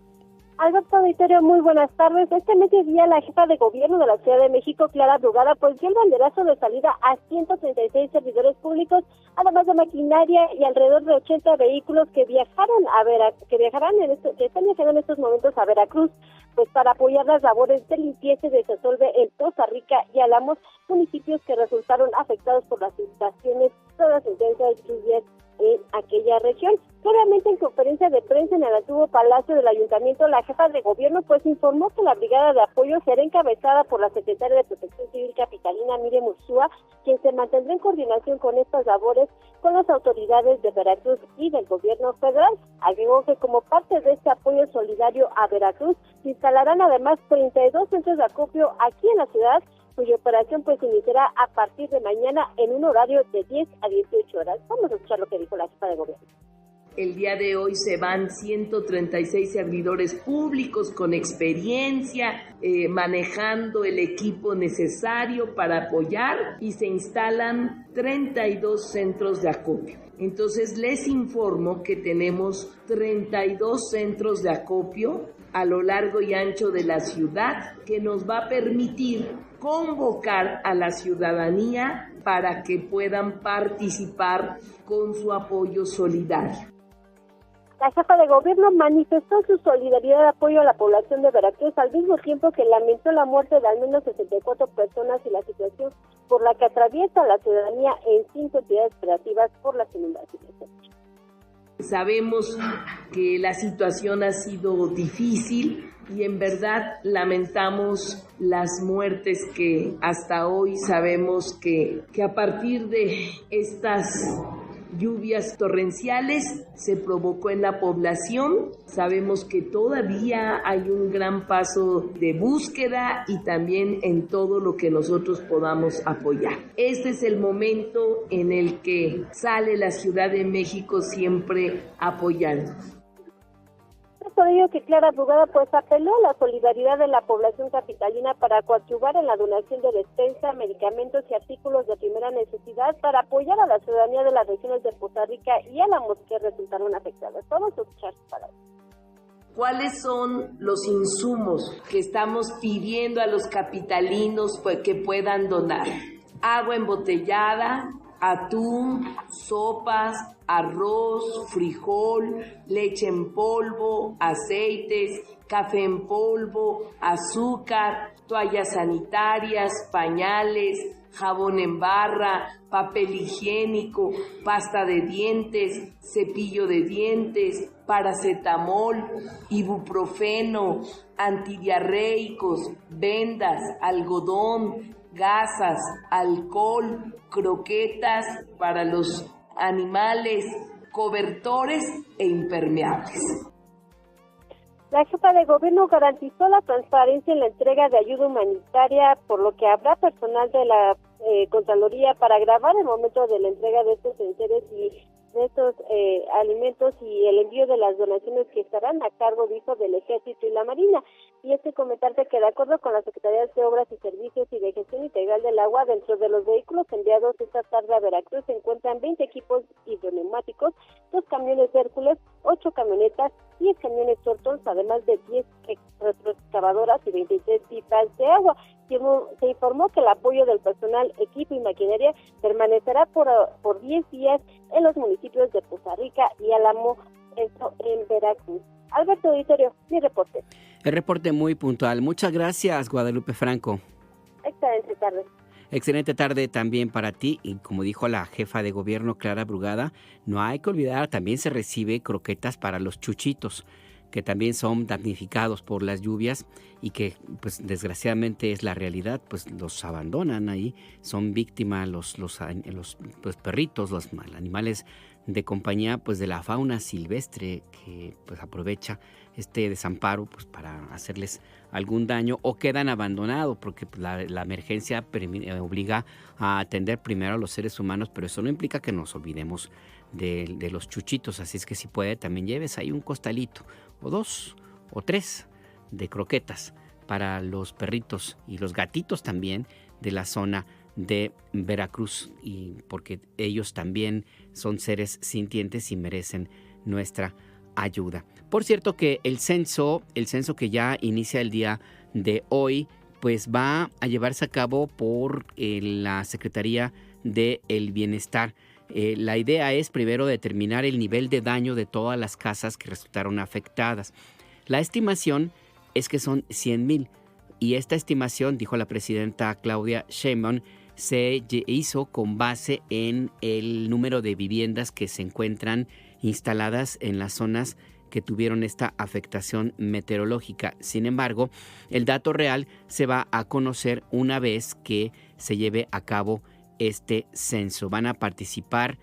Alberto Auditorio, muy buenas tardes. Este mediodía la jefa de gobierno de la Ciudad de México, Clara Brugada, pues dio el banderazo de salida a 136 servidores públicos, además de maquinaria y alrededor de 80 vehículos que están viajando en estos momentos a Veracruz, pues para apoyar las labores de limpieza y desasolve en Poza Rica y Álamos, municipios que resultaron afectados por las inundaciones, todas las intensas lluvias en aquella región. Previamente, en conferencia de prensa en el antiguo Palacio del Ayuntamiento, la jefa de gobierno pues informó que la brigada de apoyo será encabezada por la secretaria de Protección Civil capitalina, Miriam Ursúa, quien se mantendrá en coordinación con estas labores con las autoridades de Veracruz y del gobierno federal. Agregó que como parte de este apoyo solidario a Veracruz, Se instalarán además 32 centros de acopio aquí en la ciudad, cuya operación pues iniciará a partir de mañana en un horario de 10 a 18 horas. Vamos a escuchar lo que dijo la jefa de gobierno. El día de hoy se van 136 servidores públicos con experiencia, manejando el equipo necesario para apoyar, y se instalan 32 centros de acopio. Entonces les informo que tenemos 32 centros de acopio a lo largo y ancho de la ciudad, que nos va a permitir convocar a la ciudadanía para que puedan participar con su apoyo solidario. La jefa de gobierno manifestó su solidaridad de apoyo a la población de Veracruz, al mismo tiempo que lamentó la muerte de al menos 64 personas y la situación por la que atraviesa la ciudadanía en 5 entidades operativas por las inundaciones. Sabemos que la situación ha sido difícil y en verdad lamentamos las muertes que hasta hoy sabemos que a partir de estas lluvias torrenciales se provocó en la población. Sabemos que todavía hay un gran paso de búsqueda y también en todo lo que nosotros podamos apoyar. Este es el momento en el que sale la Ciudad de México siempre apoyando. Por ello que Clara Brugada pues apeló a la solidaridad de la población capitalina para coadyuvar en la donación de despensa, medicamentos y artículos de primera necesidad para apoyar a la ciudadanía de las regiones de Poza Rica y Álamos que resultaron afectadas. Vamos a escuchar sus palabras. ¿Cuáles son los insumos que estamos pidiendo a los capitalinos que puedan donar? Agua embotellada, atún, sopas, arroz, frijol, leche en polvo, aceites, café en polvo, azúcar, toallas sanitarias, pañales, jabón en barra, papel higiénico, pasta de dientes, cepillo de dientes, paracetamol, ibuprofeno, antidiarreicos, vendas, algodón, gasas, alcohol, croquetas para los animales, cobertores e impermeables. La jefa de gobierno garantizó la transparencia en la entrega de ayuda humanitaria, por lo que habrá personal de la Contraloría para grabar el momento de la entrega de estos enseres y de estos alimentos y el envío de las donaciones que estarán a cargo, dijo, del Ejército y la Marina. Y es que comentarte que de acuerdo con las Secretarías de Obras y Servicios y de Gestión Integral del Agua, dentro de los vehículos enviados esta tarde a Veracruz se encuentran 20 equipos hidroneumáticos, 2 camiones Hércules, 8 camionetas, 10 camiones Tortons, además de 10 retroexcavadoras y 23 pipas de agua. Se informó que el apoyo del personal, equipo y maquinaria permanecerá por 10 días en los municipios de Poza Rica y Álamo, esto en Veracruz. Alberto Auditorio, mi reporte. El reporte muy puntual. Muchas gracias, Guadalupe Franco. Excelente tarde. Excelente tarde también para ti. Y como dijo la jefa de gobierno, Clara Brugada, no hay que olvidar, también se recibe croquetas para los chuchitos, que también son damnificados por las lluvias y que pues desgraciadamente es la realidad, pues los abandonan ahí, son víctimas los perritos, los animales de compañía pues de la fauna silvestre que pues aprovecha este desamparo pues para hacerles algún daño o quedan abandonados porque pues, la emergencia obliga a atender primero a los seres humanos, pero eso no implica que nos olvidemos de los chuchitos, así es que si puede también lleves ahí un costalito o 2 o 3 de croquetas para los perritos y los gatitos también de la zona de Veracruz, y porque ellos también son seres sintientes y merecen nuestra ayuda. Por cierto que el censo que ya inicia el día de hoy, pues va a llevarse a cabo por la Secretaría del Bienestar. La idea es primero determinar el nivel de daño de todas las casas que resultaron afectadas. La estimación es que son 100,000 y esta estimación, dijo la presidenta Claudia Sheinbaum, se hizo con base en el número de viviendas que se encuentran instaladas en las zonas que tuvieron esta afectación meteorológica. Sin embargo, el dato real se va a conocer una vez que se lleve a cabo este censo. Van a participar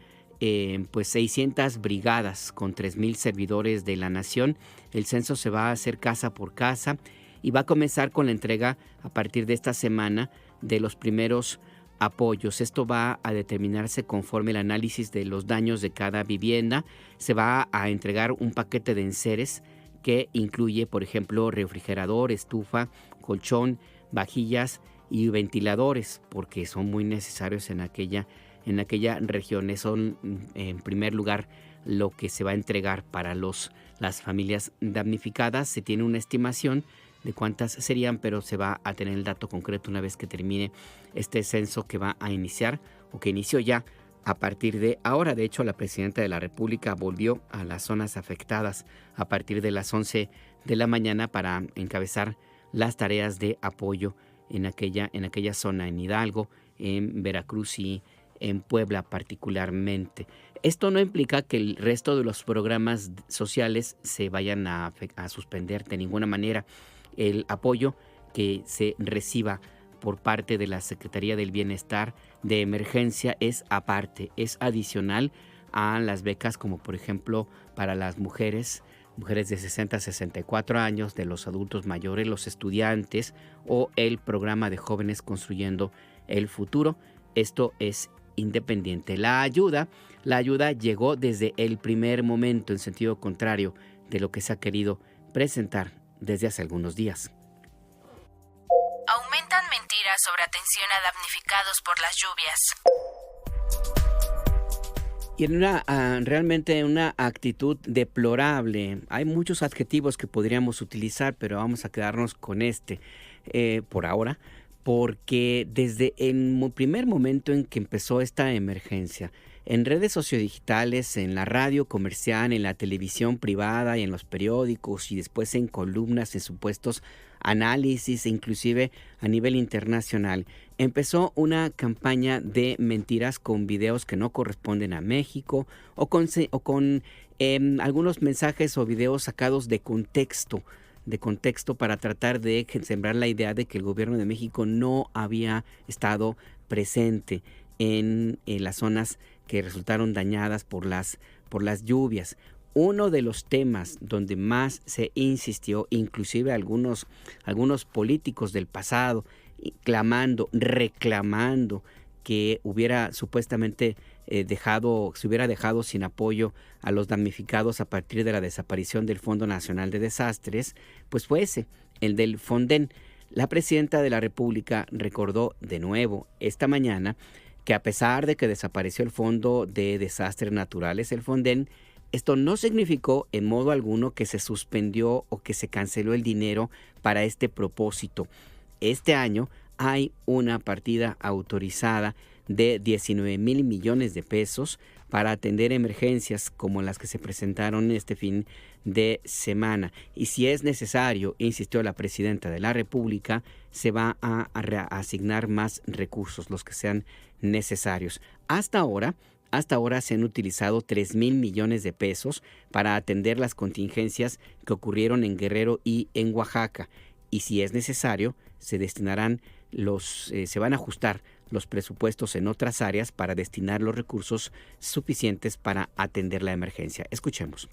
pues 600 brigadas con 3,000 servidores de la nación. El censo se va a hacer casa por casa y va a comenzar con la entrega a partir de esta semana de los primeros apoyos. Esto va a determinarse conforme el análisis de los daños de cada vivienda. Se va a entregar un paquete de enseres que incluye, por ejemplo, refrigerador, estufa, colchón, vajillas y ventiladores, porque son muy necesarios en aquella región. Son, en primer lugar, lo que se va a entregar para las familias damnificadas. Se tiene una estimación de cuántas serían, pero se va a tener el dato concreto una vez que termine este censo que va a iniciar o que inició ya a partir de ahora. De hecho, la presidenta de la República volvió a las zonas afectadas a partir de las 11 de la mañana para encabezar las tareas de apoyo en aquella zona, en Hidalgo, en Veracruz y en Puebla particularmente. Esto no implica que el resto de los programas sociales se vayan a suspender de ninguna manera. El apoyo que se reciba por parte de la Secretaría del Bienestar de emergencia es aparte, es adicional a las becas, como por ejemplo para las mujeres de 60 a 64 años, de los adultos mayores, los estudiantes o el programa de jóvenes construyendo el futuro. Esto es independiente. La ayuda llegó desde el primer momento, en sentido contrario de lo que se ha querido presentar desde hace algunos días. Aumentan mentiras sobre atención a damnificados por las lluvias. Y realmente una actitud deplorable. Hay muchos adjetivos que podríamos utilizar, pero vamos a quedarnos con por ahora, porque desde el primer momento en que empezó esta emergencia, en redes sociodigitales, en la radio comercial, en la televisión privada y en los periódicos, y después en columnas, en supuestos análisis, e inclusive a nivel internacional, empezó una campaña de mentiras con videos que no corresponden a México o con algunos mensajes o videos sacados de contexto para tratar de sembrar la idea de que el gobierno de México no había estado presente en las zonas que resultaron dañadas por las lluvias. Uno de los temas donde más se insistió, inclusive algunos políticos del pasado, reclamando que hubiera supuestamente se hubiera dejado sin apoyo a los damnificados a partir de la desaparición del Fondo Nacional de Desastres, pues fue el del Fonden. La presidenta de la República recordó de nuevo esta mañana que a pesar de que desapareció el Fondo de Desastres Naturales, el Fonden, esto no significó en modo alguno que se suspendió o que se canceló el dinero para este propósito. Este año hay una partida autorizada de 19,000 millones de pesos para atender emergencias como las que se presentaron este fin de semana. Y si es necesario, insistió la presidenta de la República, se va a asignar más recursos, los que sean necesarios. Hasta ahora se han utilizado 3,000 millones de pesos para atender las contingencias que ocurrieron en Guerrero y en Oaxaca. Y si es necesario, se van a ajustar los presupuestos en otras áreas para destinar los recursos suficientes para atender la emergencia. Escuchemos.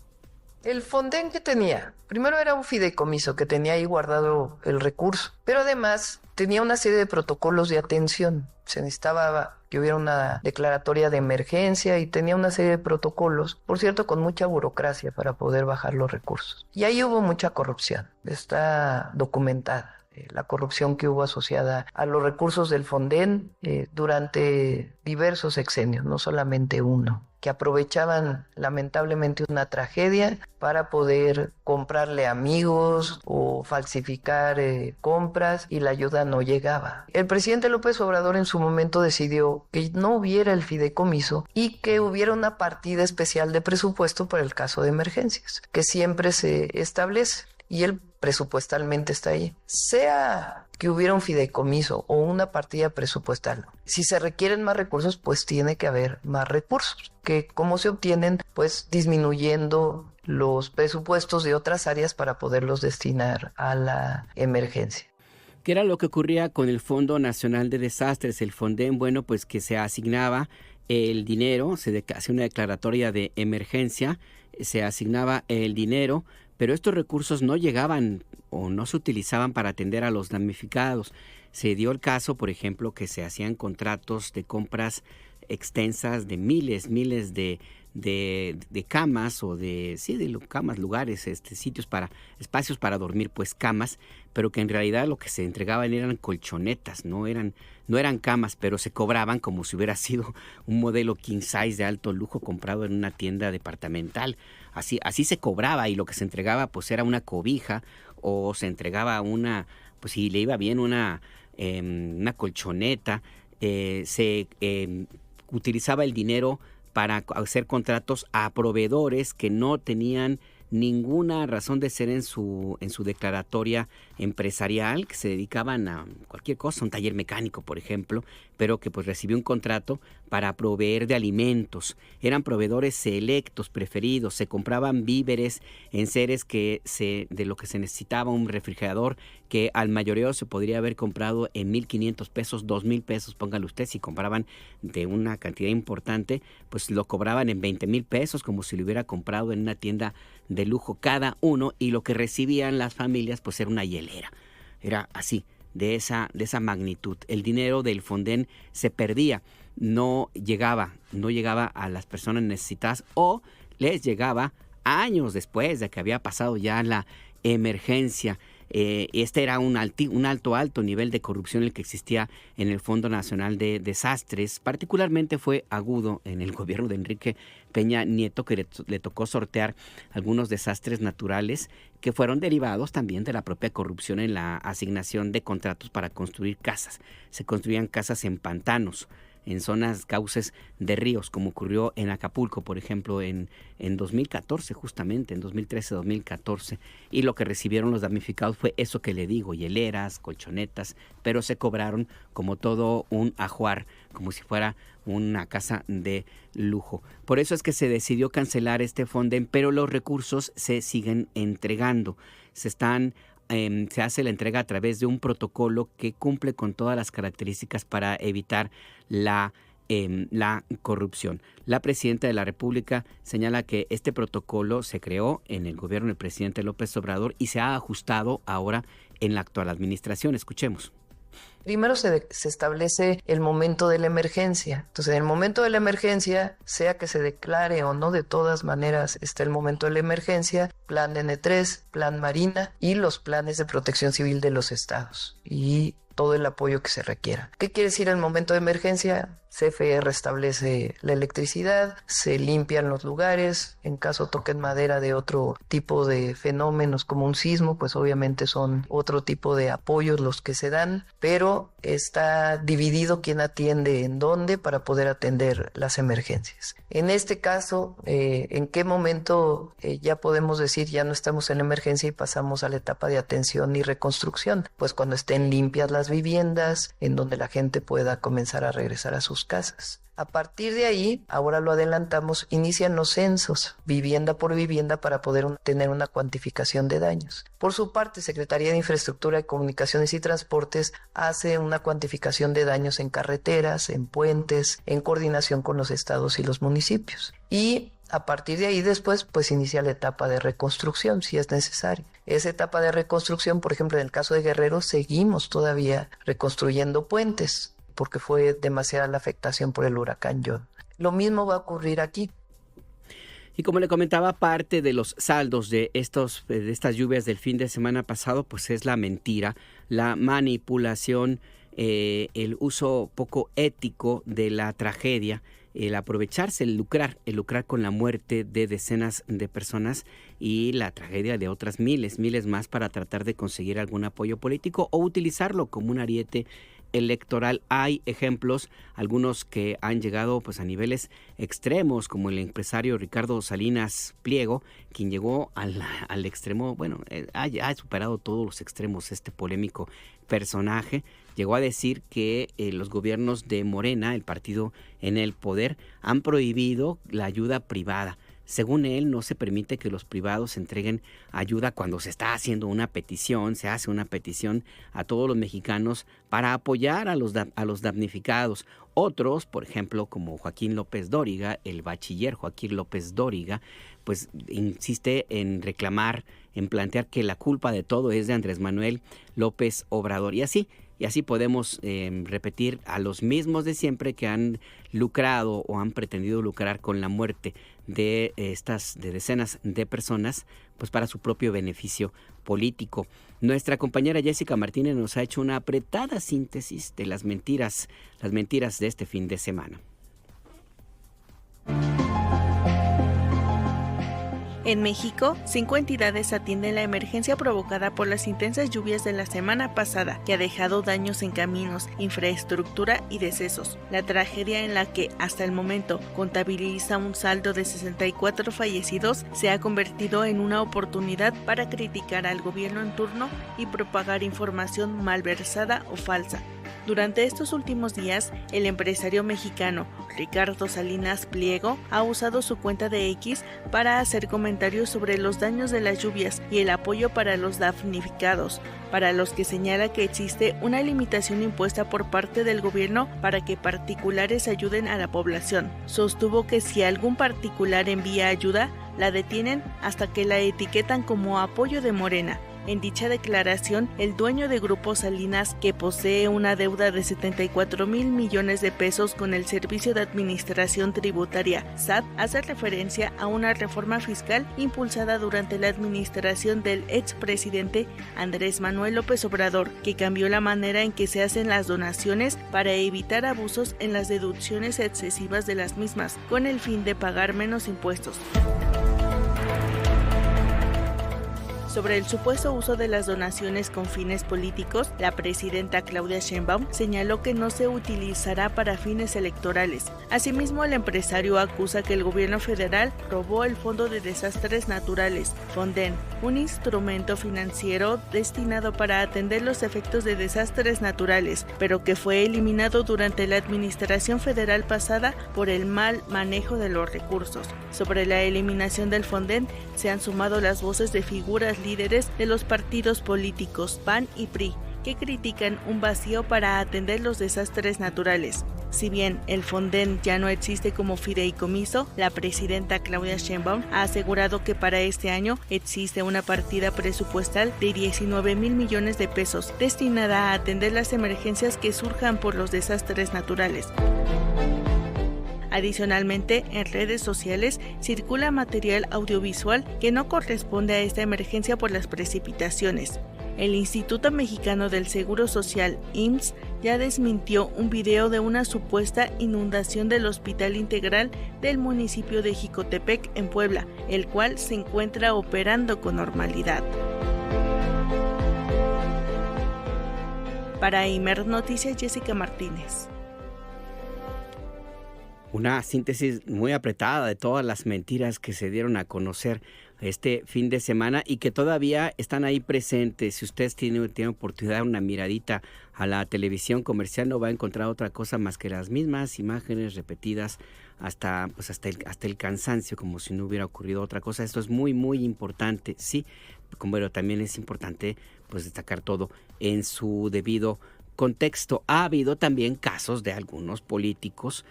El Fonden que tenía, primero era un fideicomiso que tenía ahí guardado el recurso, pero además tenía una serie de protocolos de atención. Se necesitaba que hubiera una declaratoria de emergencia y tenía una serie de protocolos, por cierto, con mucha burocracia para poder bajar los recursos. Y ahí hubo mucha corrupción, está documentada. La corrupción que hubo asociada a los recursos del Fonden durante diversos sexenios, no solamente uno, que aprovechaban lamentablemente una tragedia para poder comprarle amigos o falsificar compras, y la ayuda no llegaba. El presidente López Obrador en su momento decidió que no hubiera el fideicomiso y que hubiera una partida especial de presupuesto para el caso de emergencias, que siempre se establece. Y él presupuestalmente está ahí. Sea que hubiera un fideicomiso o una partida presupuestal, si se requieren más recursos, pues tiene que haber más recursos. Que ¿cómo se obtienen? Pues disminuyendo los presupuestos de otras áreas para poderlos destinar a la emergencia. ¿Qué era lo que ocurría con el Fondo Nacional de Desastres? El Fonden, bueno, pues que se asignaba el dinero, se hacía una declaratoria de emergencia, se asignaba el dinero, pero estos recursos no llegaban o no se utilizaban para atender a los damnificados. Se dio el caso, por ejemplo, que se hacían contratos de compras extensas de miles de camas o camas, lugares, sitios espacios para dormir, pues camas, pero que en realidad lo que se entregaban eran colchonetas, no eran camas, pero se cobraban como si hubiera sido un modelo king size de alto lujo comprado en una tienda departamental. Así se cobraba, y lo que se entregaba pues era una cobija, o se entregaba pues si le iba bien, una colchoneta. Se utilizaba el dinero para hacer contratos a proveedores que no tenían ninguna razón de ser en su declaratoria empresarial, que se dedicaban a cualquier cosa, un taller mecánico, por ejemplo, pero que pues recibió un contrato para proveer de alimentos. Eran proveedores selectos, preferidos, se compraban víveres en seres de lo que se necesitaba, un refrigerador que al mayoreo se podría haber comprado en 1,500 pesos, 2,000 pesos, póngale usted. Si compraban de una cantidad importante, pues lo cobraban en 20,000 pesos, como si lo hubiera comprado en una tienda de lujo cada uno, y lo que recibían las familias pues era una hielera. Era así, de esa magnitud. El dinero del Fonden se perdía, no llegaba a las personas necesitadas, o les llegaba años después de que había pasado ya la emergencia. Este era un alto nivel de corrupción el que existía en el Fondo Nacional de Desastres. Particularmente fue agudo en el gobierno de Enrique Peña Nieto, que le tocó sortear algunos desastres naturales que fueron derivados también de la propia corrupción en la asignación de contratos para construir casas. Se construían casas en pantanos, en zonas, cauces de ríos, como ocurrió en Acapulco, por ejemplo, en 2014, justamente, en 2013-2014. Y lo que recibieron los damnificados fue eso que le digo, hieleras, colchonetas, pero se cobraron como todo un ajuar, como si fuera una casa de lujo. Por eso es que se decidió cancelar este Fonden, pero los recursos se siguen entregando. Se hace la entrega a través de un protocolo que cumple con todas las características para evitar la corrupción. La presidenta de la República señala que este protocolo se creó en el gobierno del presidente López Obrador y se ha ajustado ahora en la actual administración. Escuchemos. Primero se establece el momento de la emergencia. Entonces, en el momento de la emergencia, sea que se declare o no, de todas maneras está el momento de la emergencia, plan N3, plan Marina y los planes de protección civil de los estados y todo el apoyo que se requiera. ¿Qué quiere decir el momento de emergencia? CFE restablece la electricidad, se limpian los lugares, en caso toquen madera de otro tipo de fenómenos como un sismo, pues obviamente son otro tipo de apoyos los que se dan, pero está dividido quién atiende en dónde para poder atender las emergencias. En este caso, ¿en qué momento ya podemos decir ya no estamos en emergencia y pasamos a la etapa de atención y reconstrucción? Pues cuando estén limpias las viviendas, en donde la gente pueda comenzar a regresar a sus casas. A partir de ahí, ahora lo adelantamos, inician los censos, vivienda por vivienda, para poder tener una cuantificación de daños. Por su parte, Secretaría de Infraestructura de Comunicaciones y Transportes hace una cuantificación de daños en carreteras, en puentes, en coordinación con los estados y los municipios. Y a partir de ahí después, pues inicia la etapa de reconstrucción, si es necesario. Esa etapa de reconstrucción, por ejemplo, en el caso de Guerrero, seguimos todavía reconstruyendo puentes, porque fue demasiada la afectación por el huracán John. Lo mismo va a ocurrir aquí. Y como le comentaba, parte de los saldos de estas lluvias del fin de semana pasado, pues es la mentira, la manipulación, el uso poco ético de la tragedia, el aprovecharse, el lucrar con la muerte de decenas de personas y la tragedia de otras miles más para tratar de conseguir algún apoyo político o utilizarlo como un ariete electoral. Hay ejemplos, algunos que han llegado pues a niveles extremos, como el empresario Ricardo Salinas Pliego, quien llegó al extremo, ha superado todos los extremos este polémico personaje. Llegó a decir que los gobiernos de Morena, el partido en el poder, han prohibido la ayuda privada. Según él, no se permite que los privados entreguen ayuda cuando se está haciendo una petición, se hace una petición a todos los mexicanos para apoyar a los damnificados. Otros, por ejemplo, como Joaquín López Dóriga, el bachiller Joaquín López Dóriga, pues insiste en reclamar, en plantear que la culpa de todo es de Andrés Manuel López Obrador. Y así podemos repetir a los mismos de siempre que han lucrado o han pretendido lucrar con la muerte de decenas de personas, pues para su propio beneficio político. Nuestra compañera Jessica Martínez nos ha hecho una apretada síntesis de las mentiras de este fin de semana. En México, 5 entidades atienden la emergencia provocada por las intensas lluvias de la semana pasada, que ha dejado daños en caminos, infraestructura y decesos. La tragedia, en la que hasta el momento contabiliza un saldo de 64 fallecidos, se ha convertido en una oportunidad para criticar al gobierno en turno y propagar información malversada o falsa. Durante estos últimos días, el empresario mexicano Ricardo Salinas Pliego ha usado su cuenta de X para hacer comentarios sobre los daños de las lluvias y el apoyo para los damnificados, para los que señala que existe una limitación impuesta por parte del gobierno para que particulares ayuden a la población. Sostuvo que si algún particular envía ayuda, la detienen hasta que la etiquetan como apoyo de Morena. En dicha declaración, el dueño de Grupo Salinas, que posee una deuda de 74,000 millones de pesos con el Servicio de Administración Tributaria, SAT, hace referencia a una reforma fiscal impulsada durante la administración del expresidente Andrés Manuel López Obrador, que cambió la manera en que se hacen las donaciones para evitar abusos en las deducciones excesivas de las mismas, con el fin de pagar menos impuestos. Sobre el supuesto uso de las donaciones con fines políticos, la presidenta Claudia Sheinbaum señaló que no se utilizará para fines electorales. Asimismo, el empresario acusa que el gobierno federal robó el Fondo de Desastres Naturales, FONDEN, un instrumento financiero destinado para atender los efectos de desastres naturales, pero que fue eliminado durante la administración federal pasada por el mal manejo de los recursos. Sobre la eliminación del FONDEN se han sumado las voces de figuras líderes de los partidos políticos PAN y PRI, que critican un vacío para atender los desastres naturales. Si bien el FONDEN ya no existe como fideicomiso, la presidenta Claudia Sheinbaum ha asegurado que para este año existe una partida presupuestal de 19,000 millones de pesos destinada a atender las emergencias que surjan por los desastres naturales. Adicionalmente, en redes sociales circula material audiovisual que no corresponde a esta emergencia por las precipitaciones. El Instituto Mexicano del Seguro Social, IMSS, ya desmintió un video de una supuesta inundación del Hospital Integral del municipio de Jicotepec, en Puebla, el cual se encuentra operando con normalidad. Para Imer Noticias, Jessica Martínez. Una síntesis muy apretada de todas las mentiras que se dieron a conocer este fin de semana y que todavía están ahí presentes. Si usted tiene oportunidad de dar una miradita a la televisión comercial, no va a encontrar otra cosa más que las mismas imágenes repetidas hasta el cansancio, como si no hubiera ocurrido otra cosa. Esto es muy, muy importante, sí, pero también es importante pues destacar todo en su debido contexto. Ha habido también casos de algunos políticos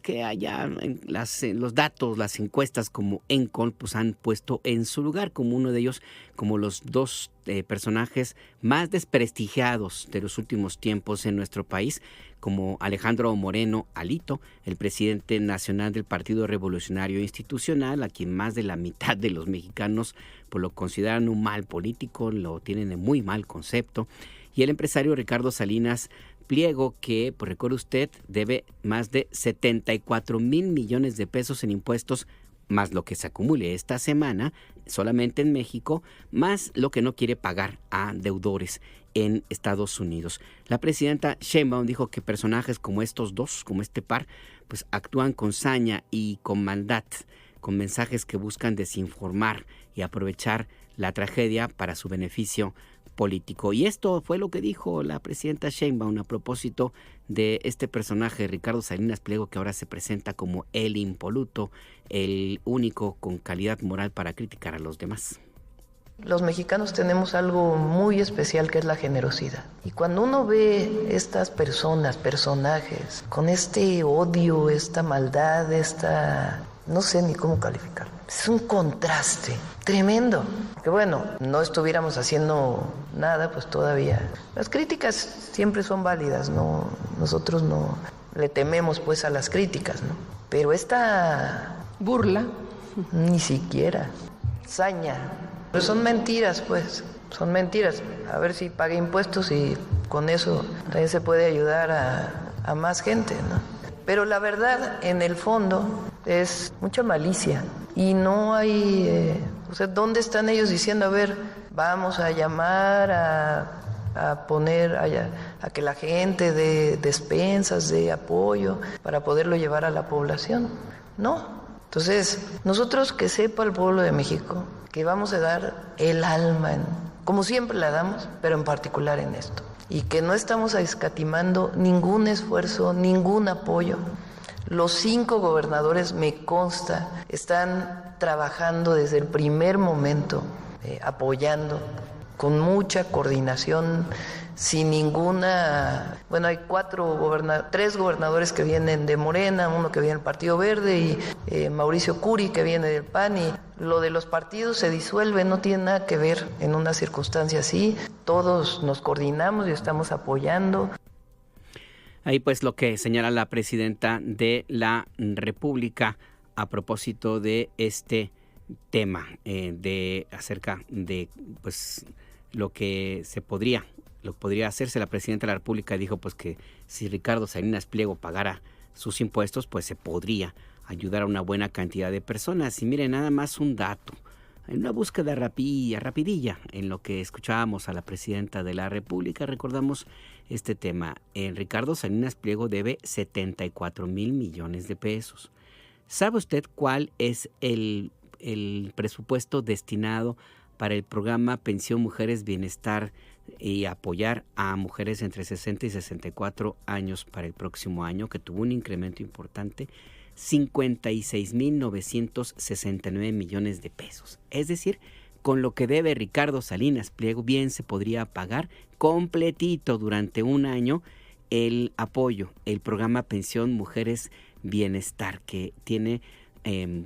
que allá los datos, las encuestas como Encol, pues han puesto en su lugar como uno de ellos, como los dos personajes más desprestigiados de los últimos tiempos en nuestro país, como Alejandro Moreno Alito, el presidente nacional del Partido Revolucionario Institucional, a quien más de la mitad de los mexicanos pues lo consideran un mal político, lo tienen en muy mal concepto, y el empresario Ricardo Salinas Pliego, que, pues recuerde usted, debe más de 74,000 millones de pesos en impuestos, más lo que se acumule esta semana, solamente en México, más lo que no quiere pagar a deudores en Estados Unidos. La presidenta Sheinbaum dijo que personajes como estos dos, como este par, pues actúan con saña y con maldad, con mensajes que buscan desinformar y aprovechar la tragedia para su beneficio político. Y esto fue lo que dijo la presidenta Sheinbaum a propósito de este personaje, Ricardo Salinas Pliego, que ahora se presenta como el impoluto, el único con calidad moral para criticar a los demás. Los mexicanos tenemos algo muy especial que es la generosidad. Y cuando uno ve estas personajes, con este odio, esta maldad, no sé ni cómo calificarlo. Es un contraste tremendo. Que bueno, no estuviéramos haciendo nada, pues todavía. Las críticas siempre son válidas, ¿no? Nosotros no le tememos pues a las críticas, ¿no? Pero esta burla, ni siquiera. Saña. Pero son mentiras, pues. Son mentiras. A ver si paga impuestos y con eso también se puede ayudar a más gente, ¿no? Pero la verdad, en el fondo, es mucha malicia. Y no hay... ¿dónde están ellos diciendo, a ver, vamos a llamar a poner, a que la gente dé despensas, dé apoyo para poderlo llevar a la población? No. Entonces, nosotros, que sepa el pueblo de México que vamos a dar el alma, como siempre la damos, pero en particular en esto. Y que no estamos escatimando ningún esfuerzo, ningún apoyo. Los 5 gobernadores, me consta, están trabajando desde el primer momento, apoyando, con mucha coordinación, sin ninguna... Bueno, hay 3 gobernadores que vienen de Morena, uno que viene del Partido Verde y Mauricio Curi, que viene del PAN, y lo de los partidos se disuelve, no tiene nada que ver en una circunstancia así. Todos nos coordinamos y estamos apoyando. Ahí pues lo que señala la presidenta de la República a propósito de este tema, acerca de pues lo que podría hacerse. La presidenta de la República dijo pues que si Ricardo Salinas Pliego pagara sus impuestos, pues se podría ayudar a una buena cantidad de personas. Y miren, nada más un dato. En una búsqueda rapidilla, en lo que escuchábamos a la presidenta de la República, recordamos este tema. Ricardo Salinas Pliego debe 74 mil millones de pesos. ¿Sabe usted cuál es el presupuesto destinado para el programa Pensión Mujeres Bienestar y apoyar a mujeres entre 60 y 64 años para el próximo año, que tuvo un incremento importante? 56.969 millones de pesos. Es decir, con lo que debe Ricardo Salinas Pliego, bien se podría pagar completito durante un año el apoyo, el programa Pensión Mujeres Bienestar, que tiene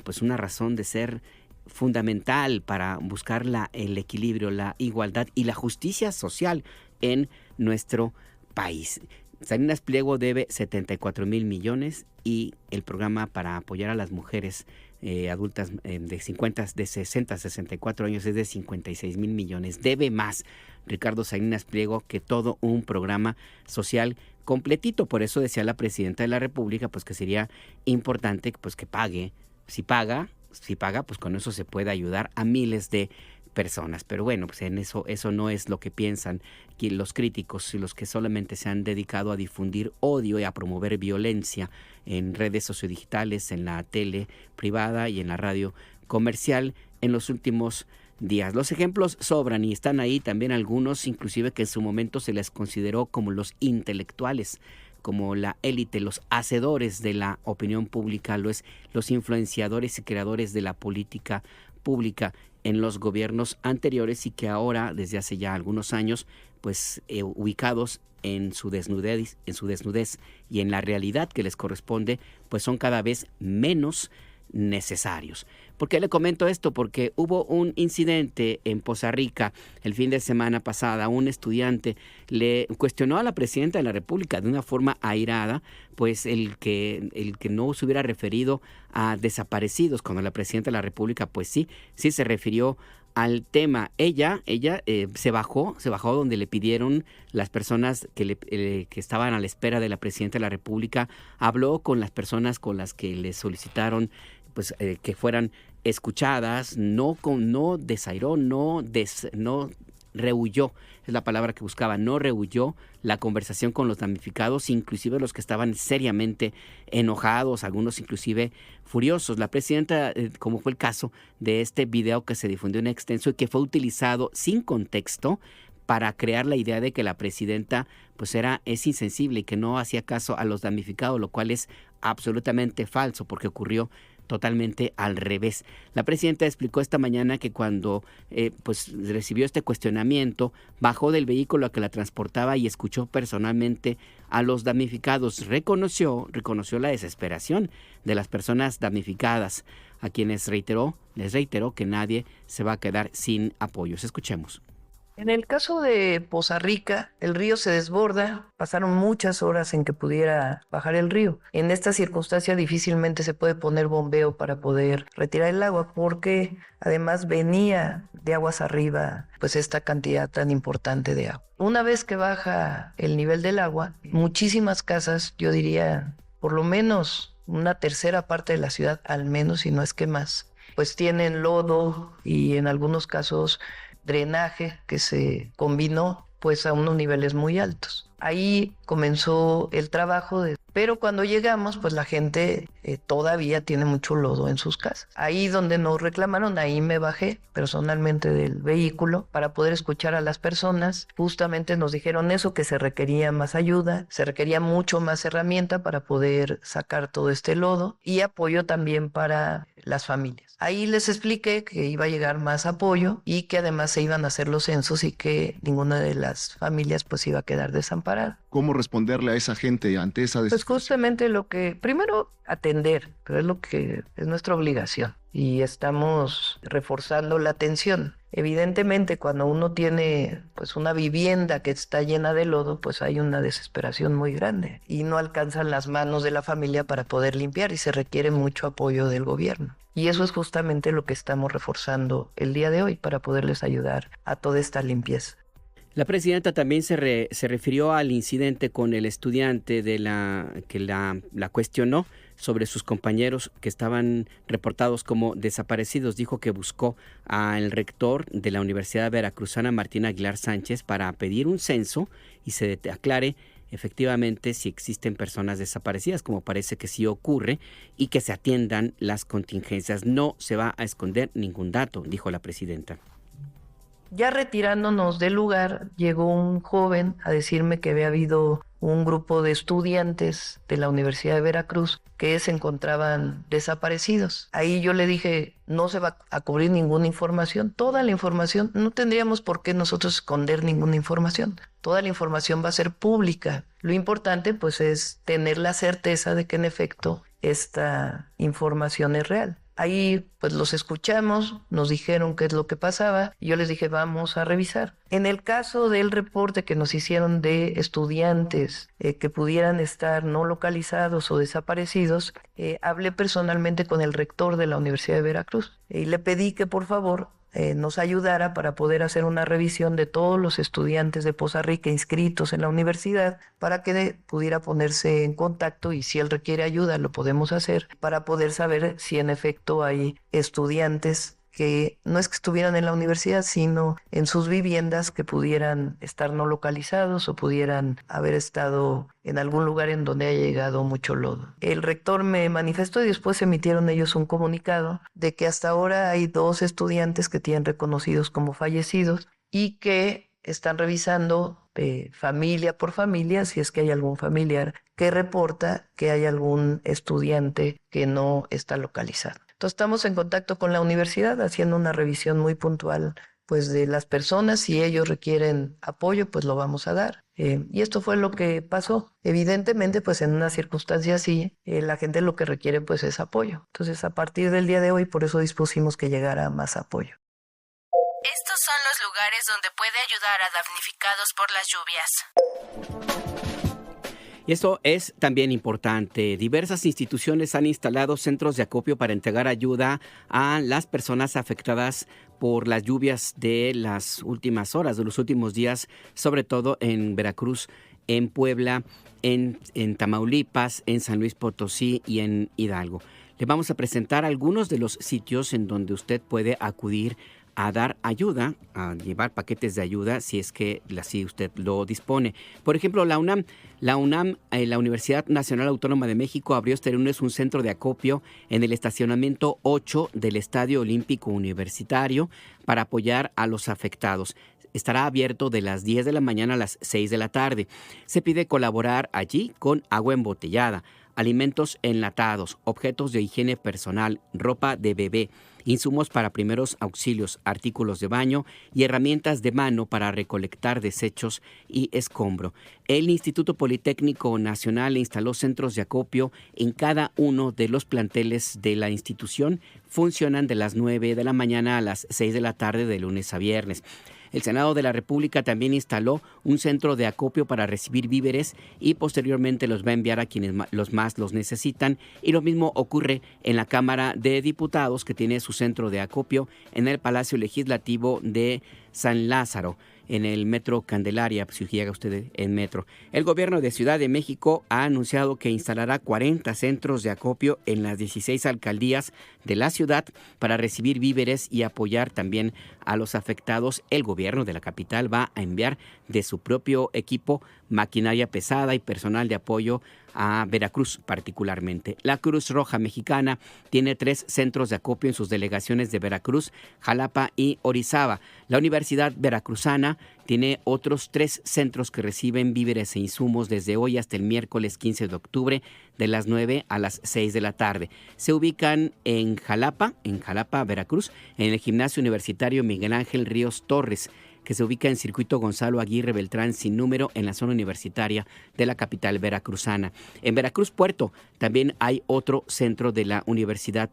pues una razón de ser fundamental para buscar el equilibrio, la igualdad y la justicia social en nuestro país. Salinas Pliego debe 74 mil millones y el programa para apoyar a las mujeres adultas de 60 a 64 años es de 56 mil millones. Debe más Ricardo Salinas Pliego que todo un programa social completito. Por eso decía la presidenta de la República pues que sería importante pues que pague. Si paga, pues con eso se puede ayudar a miles de personas. Pero bueno, pues en eso no es lo que piensan los críticos y los que solamente se han dedicado a difundir odio y a promover violencia en redes sociodigitales, en la tele privada y en la radio comercial en los últimos días. Los ejemplos sobran y están ahí también algunos, inclusive que en su momento se les consideró como los intelectuales, como la élite, los hacedores de la opinión pública, los influenciadores y creadores de la política pública en los gobiernos anteriores y que ahora, desde hace ya algunos años, pues ubicados en su desnudez y en la realidad que les corresponde, pues son cada vez menos necesarios. ¿Por qué le comento esto? Porque hubo un incidente en Poza Rica el fin de semana pasada. Un estudiante le cuestionó a la presidenta de la República de una forma airada, pues el que no se hubiera referido a desaparecidos, cuando la presidenta de la República, pues sí se refirió al tema. Ella se bajó donde le pidieron las personas que estaban a la espera de la presidenta de la República, habló con las personas con las que le solicitaron pues que fueran escuchadas, no desairó, no rehuyó, es la palabra que buscaba, no rehuyó la conversación con los damnificados, inclusive los que estaban seriamente enojados, algunos inclusive furiosos. La presidenta, como fue el caso de este video que se difundió en extenso y que fue utilizado sin contexto para crear la idea de que la presidenta pues es insensible y que no hacía caso a los damnificados, lo cual es absolutamente falso porque ocurrió totalmente al revés. La presidenta explicó esta mañana que cuando pues recibió este cuestionamiento, bajó del vehículo a que la transportaba y escuchó personalmente a los damnificados. Reconoció la desesperación de las personas damnificadas, a quienes les reiteró que nadie se va a quedar sin apoyos. Escuchemos. En el caso de Poza Rica, el río se desborda, pasaron muchas horas en que pudiera bajar el río. En esta circunstancia difícilmente se puede poner bombeo para poder retirar el agua, porque además venía de aguas arriba pues esta cantidad tan importante de agua. Una vez que baja el nivel del agua, muchísimas casas, yo diría por lo menos una tercera parte de la ciudad, al menos, si no es que más, pues tienen lodo y en algunos casos drenaje que se combinó pues a unos niveles muy altos. Ahí comenzó el trabajo, pero cuando llegamos pues la gente todavía tiene mucho lodo en sus casas. Ahí donde nos reclamaron, ahí me bajé personalmente del vehículo para poder escuchar a las personas. Justamente nos dijeron eso, que se requería más ayuda, se requería mucho más herramienta para poder sacar todo este lodo y apoyo también para las familias. Ahí les expliqué que iba a llegar más apoyo y que además se iban a hacer los censos y que ninguna de las familias pues iba a quedar desamparada. ¿Cómo responderle a esa gente ante esa Pues justamente lo que, primero atender, pero es lo que es nuestra obligación y estamos reforzando la atención. Evidentemente cuando uno tiene pues una vivienda que está llena de lodo, pues hay una desesperación muy grande y no alcanzan las manos de la familia para poder limpiar y se requiere mucho apoyo del gobierno. Y eso es justamente lo que estamos reforzando el día de hoy para poderles ayudar a toda esta limpieza. La presidenta también se refirió al incidente con el estudiante que la cuestionó sobre sus compañeros que estaban reportados como desaparecidos. Dijo que buscó al rector de la Universidad Veracruzana, Martín Aguilar Sánchez, para pedir un censo y se aclare efectivamente si existen personas desaparecidas, como parece que sí ocurre, y que se atiendan las contingencias. No se va a esconder ningún dato, dijo la presidenta. Ya retirándonos del lugar, llegó un joven a decirme que había habido un grupo de estudiantes de la Universidad de Veracruz que se encontraban desaparecidos. Ahí yo le dije, no se va a cubrir ninguna información, toda la información, no tendríamos por qué nosotros esconder ninguna información, toda la información va a ser pública. Lo importante pues es tener la certeza de que en efecto esta información es real. Ahí pues los escuchamos, nos dijeron qué es lo que pasaba y yo les dije vamos a revisar. En el caso del reporte que nos hicieron de estudiantes que pudieran estar no localizados o desaparecidos, hablé personalmente con el rector de la Universidad de Veracruz y le pedí que por favor nos ayudara para poder hacer una revisión de todos los estudiantes de Poza Rica inscritos en la universidad para que pudiera ponerse en contacto y si él requiere ayuda lo podemos hacer para poder saber si en efecto hay estudiantes que no es que estuvieran en la universidad, sino en sus viviendas que pudieran estar no localizados o pudieran haber estado en algún lugar en donde haya llegado mucho lodo. El rector me manifestó y después emitieron ellos un comunicado de que hasta ahora hay 2 estudiantes que tienen reconocidos como fallecidos y que están revisando familia por familia si es que hay algún familiar que reporta que hay algún estudiante que no está localizado. Entonces estamos en contacto con la universidad haciendo una revisión muy puntual pues de las personas. Si ellos requieren apoyo, pues lo vamos a dar. Y esto fue lo que pasó. Evidentemente, pues en una circunstancia así, la gente lo que requiere pues es apoyo. Entonces a partir del día de hoy, por eso dispusimos que llegara más apoyo. Estos son los lugares donde puede ayudar a damnificados por las lluvias. Y esto es también importante. Diversas instituciones han instalado centros de acopio para entregar ayuda a las personas afectadas por las lluvias de las últimas horas, de los últimos días, sobre todo en Veracruz, en Puebla, en Tamaulipas, en San Luis Potosí y en Hidalgo. Le vamos a presentar algunos de los sitios en donde usted puede acudir a dar ayuda, a llevar paquetes de ayuda si es que así usted lo dispone. Por ejemplo, la Universidad Nacional Autónoma de México abrió este lunes un centro de acopio en el estacionamiento 8 del Estadio Olímpico Universitario para apoyar a los afectados. estará abierto de las 10 de la mañana a las 6 de la tarde. Se pide colaborar allí con agua embotellada, alimentos enlatados, objetos de higiene personal, ropa de bebé, insumos para primeros auxilios, artículos de baño y herramientas de mano para recolectar desechos y escombro. El Instituto Politécnico Nacional instaló centros de acopio en cada uno de los planteles de la institución. Funcionan de las 9 de la mañana a las 6 de la tarde de lunes a viernes. El Senado de la República también instaló un centro de acopio para recibir víveres y posteriormente los va a enviar a quienes más los necesitan. Y lo mismo ocurre en la Cámara de Diputados, que tiene su centro de acopio en el Palacio Legislativo de San Lázaro, en el Metro Candelaria, si llega usted en metro. El gobierno de Ciudad de México ha anunciado que instalará 40 centros de acopio en las 16 alcaldías de la ciudad para recibir víveres y apoyar también a los afectados. El gobierno de la capital va a enviar de su propio equipo maquinaria pesada y personal de apoyo a Veracruz particularmente. La Cruz Roja Mexicana tiene 3 centros de acopio en sus delegaciones de Veracruz, Jalapa y Orizaba. La Universidad Veracruzana tiene otros 3 centros que reciben víveres e insumos desde hoy hasta el miércoles 15 de octubre de las 9 a las 6 de la tarde. Se ubican en Jalapa, Veracruz, en el Gimnasio Universitario Miguel Ángel Ríos Torres, que se ubica en Circuito Gonzalo Aguirre Beltrán sin número en la zona universitaria de la capital veracruzana. En Veracruz Puerto también hay otro centro de la Universidad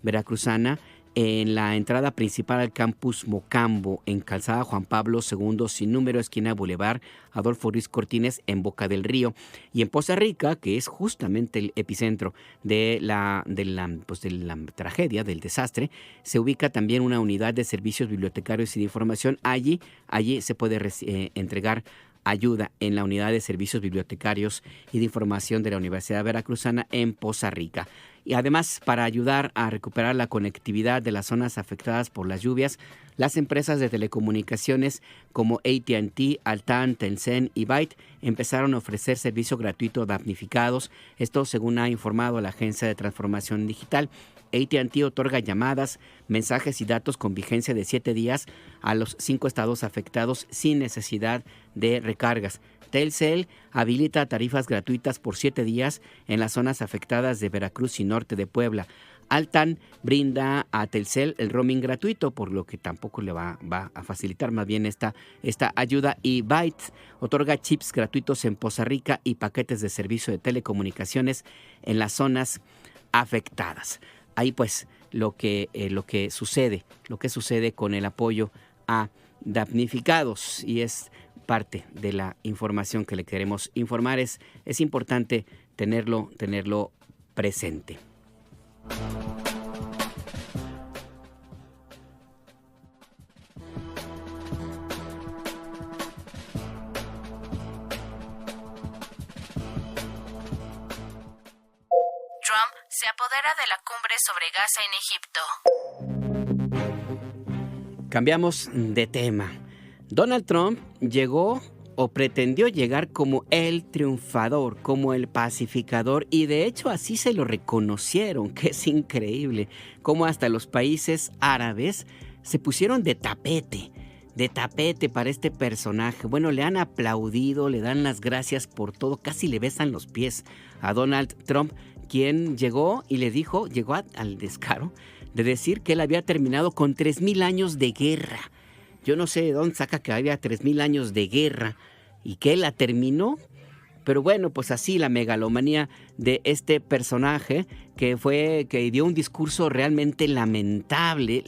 Veracruzana en la entrada principal al campus Mocambo, en Calzada Juan Pablo II sin número, esquina Boulevard Adolfo Ruiz Cortines, en Boca del Río. Y en Poza Rica, que es justamente el epicentro de la tragedia, del desastre, se ubica también una unidad de servicios bibliotecarios y de información. Allí se puede entregar ayuda en la unidad de servicios bibliotecarios y de información de la Universidad Veracruzana en Poza Rica. Y además, para ayudar a recuperar la conectividad de las zonas afectadas por las lluvias, las empresas de telecomunicaciones como AT&T, Altán, Telcel y Byte empezaron a ofrecer servicio gratuito a damnificados. Esto según ha informado la Agencia de Transformación Digital. AT&T otorga llamadas, mensajes y datos con vigencia de 7 días a los 5 estados afectados sin necesidad de recargas. Telcel habilita tarifas gratuitas por 7 días en las zonas afectadas de Veracruz y norte de Puebla. Altán brinda a Telcel el roaming gratuito, por lo que tampoco le va a facilitar más bien esta ayuda. Y Byte otorga chips gratuitos en Poza Rica y paquetes de servicio de telecomunicaciones en las zonas afectadas. Ahí pues lo que sucede con el apoyo a damnificados, y es parte de la información que le queremos informar. Es importante tenerlo presente. Trump se apodera de la cumbre sobre Gaza en Egipto. Cambiamos de tema. Donald Trump llegó o pretendió llegar como el triunfador, como el pacificador, y de hecho así se lo reconocieron, que es increíble, como hasta los países árabes se pusieron de tapete para este personaje. Bueno, le han aplaudido, le dan las gracias por todo, casi le besan los pies a Donald Trump, quien llegó al descaro de decir que él había terminado con 3,000 años de guerra. Yo no sé de dónde saca que había 3,000 años de guerra y que él la terminó. Pero bueno, pues así la megalomanía de este personaje que dio un discurso realmente lamentable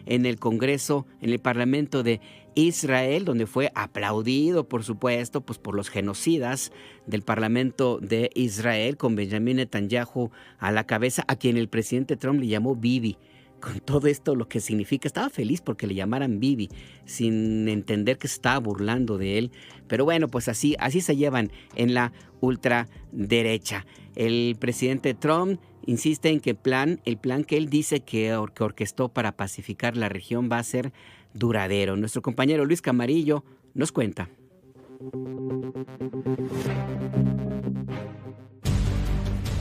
en el Congreso, en el Parlamento de Israel, donde fue aplaudido, por supuesto, pues por los genocidas del Parlamento de Israel, con Benjamín Netanyahu a la cabeza, a quien el presidente Trump le llamó Bibi. Con todo esto, lo que significa, estaba feliz porque le llamaran Bibi, sin entender que se estaba burlando de él. Pero bueno, pues así se llevan en la ultraderecha. El presidente Trump insiste en que el plan que él dice que orquestó para pacificar la región va a ser duradero. Nuestro compañero Luis Camarillo nos cuenta.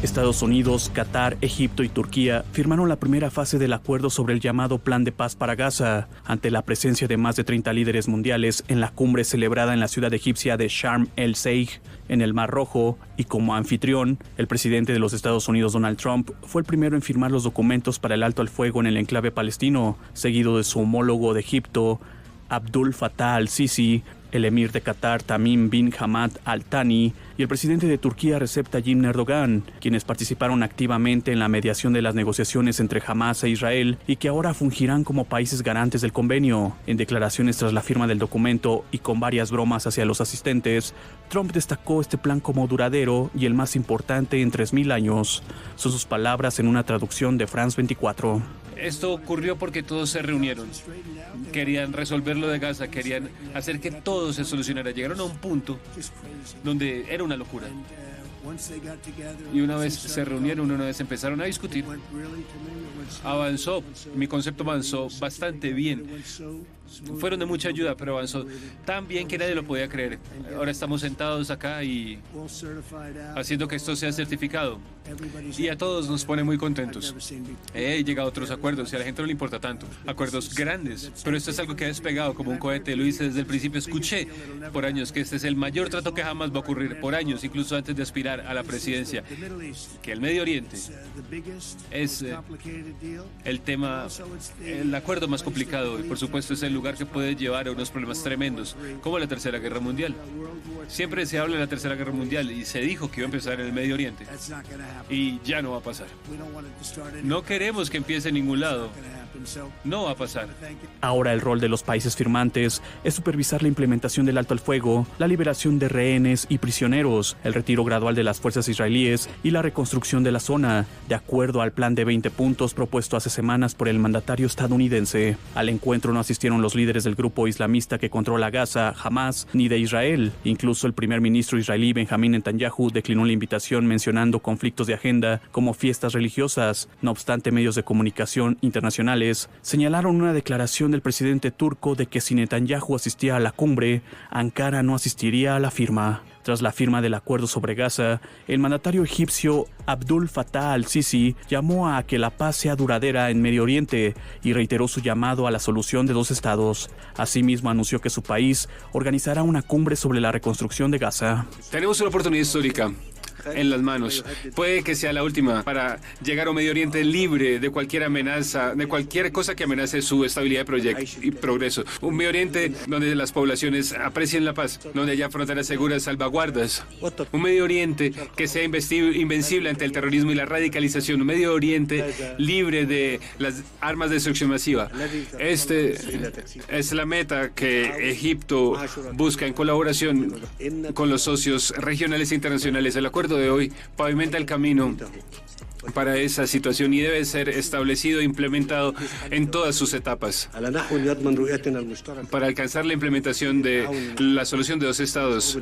Estados Unidos, Qatar, Egipto y Turquía firmaron la primera fase del acuerdo sobre el llamado Plan de Paz para Gaza, ante la presencia de más de 30 líderes mundiales en la cumbre celebrada en la ciudad egipcia de Sharm el-Sheikh, en el Mar Rojo, y como anfitrión, el presidente de los Estados Unidos, Donald Trump, fue el primero en firmar los documentos para el alto al fuego en el enclave palestino, seguido de su homólogo de Egipto, Abdul Fattah al-Sisi, el emir de Qatar, Tamim bin Hamad Al Thani, y el presidente de Turquía, Recep Tayyip Erdogan, quienes participaron activamente en la mediación de las negociaciones entre Hamás e Israel y que ahora fungirán como países garantes del convenio. En declaraciones tras la firma del documento y con varias bromas hacia los asistentes, Trump destacó este plan como duradero y el más importante en 3.000 años. Son sus palabras en una traducción de France 24. Esto ocurrió porque todos se reunieron. Querían resolver lo de Gaza, querían hacer que todo se solucionara. Llegaron a un punto donde era una locura. Y una vez se reunieron, una vez empezaron a discutir, mi concepto avanzó bastante bien. Fueron de mucha ayuda, pero avanzó tan bien que nadie lo podía creer. Ahora estamos sentados acá y haciendo que esto sea certificado. Y a todos nos pone muy contentos. He llegado a otros acuerdos y a la gente no le importa tanto. Acuerdos grandes, pero esto es algo que ha despegado como un cohete. Lo hice desde el principio. Escuché por años que este es el mayor trato que jamás va a ocurrir. Por años, incluso antes de aspirar a la presidencia. Que el Medio Oriente es el tema, el acuerdo más complicado y por supuesto es el lugar que puede llevar a unos problemas tremendos, como la Tercera Guerra Mundial. Siempre se habla de la Tercera Guerra Mundial y se dijo que iba a empezar en el Medio Oriente. Y ya no va a pasar. No queremos que empiece en ningún lado. No va a pasar. Ahora el rol de los países firmantes es supervisar la implementación del alto al fuego, la liberación de rehenes y prisioneros, el retiro gradual de las fuerzas israelíes y la reconstrucción de la zona, de acuerdo al plan de 20 puntos propuesto hace semanas por el mandatario estadounidense. Al encuentro no asistieron los líderes del grupo islamista que controla Gaza, Hamás, ni de Israel. Incluso el primer ministro israelí Benjamín Netanyahu declinó la invitación mencionando conflictos de agenda como fiestas religiosas. No obstante, medios de comunicación internacionales señalaron una declaración del presidente turco de que si Netanyahu asistía a la cumbre, Ankara no asistiría a la firma. Tras la firma del acuerdo sobre Gaza, el mandatario egipcio Abdul Fattah al-Sisi llamó a que la paz sea duradera en Medio Oriente y reiteró su llamado a la solución de 2 estados. Asimismo, anunció que su país organizará una cumbre sobre la reconstrucción de Gaza. Tenemos una oportunidad histórica en las manos. Puede que sea la última para llegar a un Medio Oriente libre de cualquier amenaza, de cualquier cosa que amenace su estabilidad y progreso. Un Medio Oriente donde las poblaciones aprecien la paz, donde haya fronteras seguras, salvaguardas. Un Medio Oriente que sea invencible ante el terrorismo y la radicalización. Un Medio Oriente libre de las armas de destrucción masiva. Este es la meta que Egipto busca en colaboración con los socios regionales e internacionales. El acuerdo de hoy pavimenta el camino para esa situación y debe ser establecido e implementado en todas sus etapas para alcanzar la implementación de la solución de 2 estados.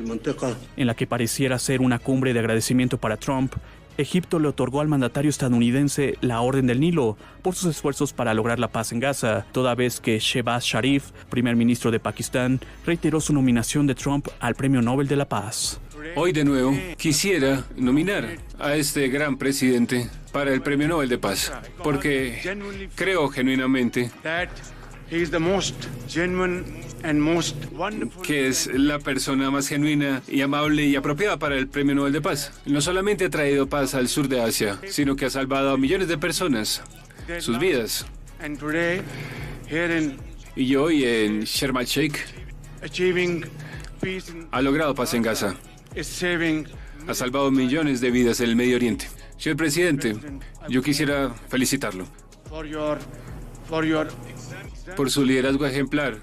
En la que pareciera ser una cumbre de agradecimiento para Trump, Egipto le otorgó al mandatario estadounidense la Orden del Nilo por sus esfuerzos para lograr la paz en Gaza, toda vez que Shehbaz Sharif, primer ministro de Pakistán, reiteró su nominación de Trump al Premio Nobel de la Paz. Hoy de nuevo quisiera nominar a este gran presidente para el Premio Nobel de Paz, porque creo genuinamente que es la persona más genuina y amable y apropiada para el Premio Nobel de Paz. No solamente ha traído paz al sur de Asia, sino que ha salvado a millones de personas, sus vidas. Y hoy en Sharm el-Sheikh ha logrado paz en Gaza. Ha salvado millones de vidas en el Medio Oriente. Señor presidente, yo quisiera felicitarlo por su liderazgo ejemplar,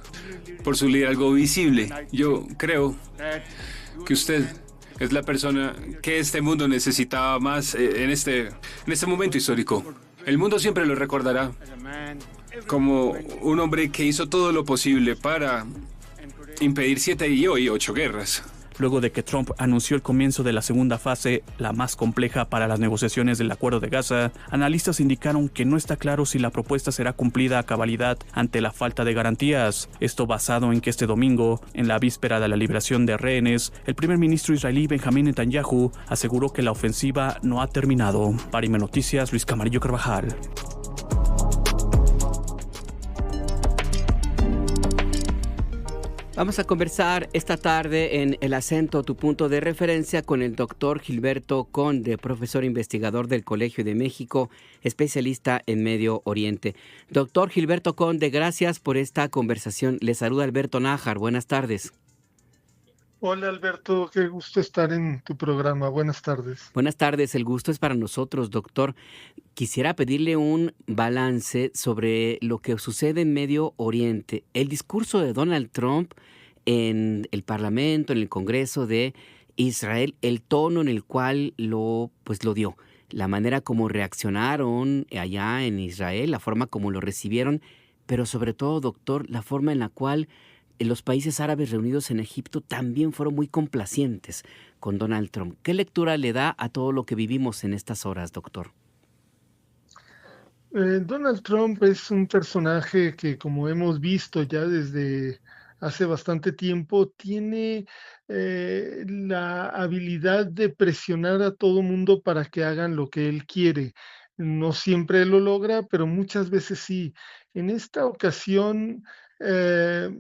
por su liderazgo visible. Yo creo que usted es la persona que este mundo necesitaba más en este momento histórico. El mundo siempre lo recordará como un hombre que hizo todo lo posible para impedir 7 y hoy 8 guerras. luego de que Trump anunció el comienzo de la segunda fase, la más compleja para las negociaciones del Acuerdo de Gaza. Analistas indicaron que no está claro si la propuesta será cumplida a cabalidad ante la falta de garantías. Esto basado en que este domingo, en la víspera de la liberación de rehenes, el primer ministro israelí Benjamín Netanyahu aseguró que la ofensiva no ha terminado. Para IME Noticias, Luis Camarillo Carvajal. Vamos a conversar esta tarde en El Acento, tu punto de referencia, con el doctor Gilberto Conde, profesor investigador del Colegio de México, especialista en Medio Oriente. Doctor Gilberto Conde, gracias por esta conversación. Le saluda Alberto Nájar. Buenas tardes. Hola Alberto, qué gusto estar en tu programa. Buenas tardes. Buenas tardes, el gusto es para nosotros, doctor. Quisiera pedirle un balance sobre lo que sucede en Medio Oriente. El discurso de Donald Trump en el Parlamento, en el Congreso de Israel, el tono en el cual lo dio, la manera como reaccionaron allá en Israel, la forma como lo recibieron, pero sobre todo, doctor, la forma en la cual los países árabes reunidos en Egipto también fueron muy complacientes con Donald Trump. ¿Qué lectura le da a todo lo que vivimos en estas horas, doctor? Donald Trump es un personaje que, como hemos visto ya desde hace bastante tiempo, tiene la habilidad de presionar a todo mundo para que hagan lo que él quiere. No siempre lo logra, pero muchas veces sí. En esta ocasión, él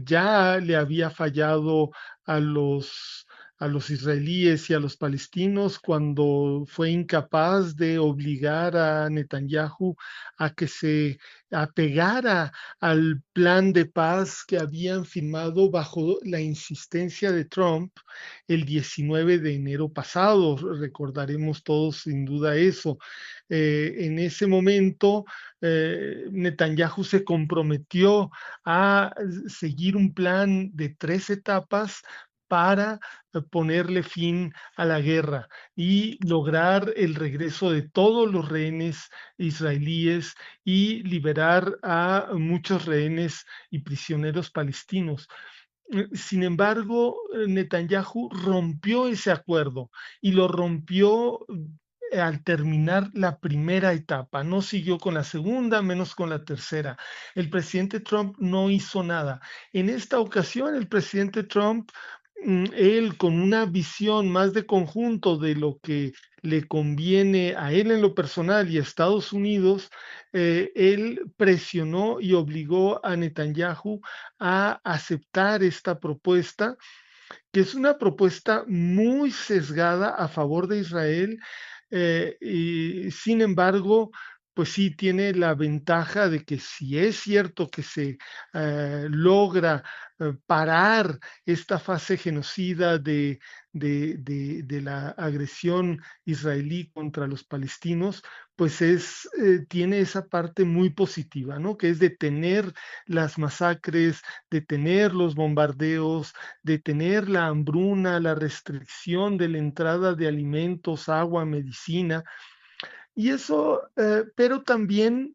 ya le había fallado a los israelíes y a los palestinos cuando fue incapaz de obligar a Netanyahu a que se apegara al plan de paz que habían firmado bajo la insistencia de Trump el 19 de enero pasado. Recordaremos todos sin duda eso. En ese momento, Netanyahu se comprometió a seguir un plan de 3 etapas para ponerle fin a la guerra y lograr el regreso de todos los rehenes israelíes y liberar a muchos rehenes y prisioneros palestinos. Sin embargo, Netanyahu rompió ese acuerdo y lo rompió al terminar la primera etapa. No siguió con la segunda, menos con la tercera. El presidente Trump no hizo nada. En esta ocasión, el presidente Trump, él con una visión más de conjunto de lo que le conviene a él en lo personal y a Estados Unidos, él presionó y obligó a Netanyahu a aceptar esta propuesta, que es una propuesta muy sesgada a favor de Israel, y sin embargo, pues sí tiene la ventaja de que si es cierto que se logra parar esta fase genocida de la agresión israelí contra los palestinos, pues tiene esa parte muy positiva, ¿no? Que es detener las masacres, detener los bombardeos, detener la hambruna, la restricción de la entrada de alimentos, agua, medicina. Y eso, pero también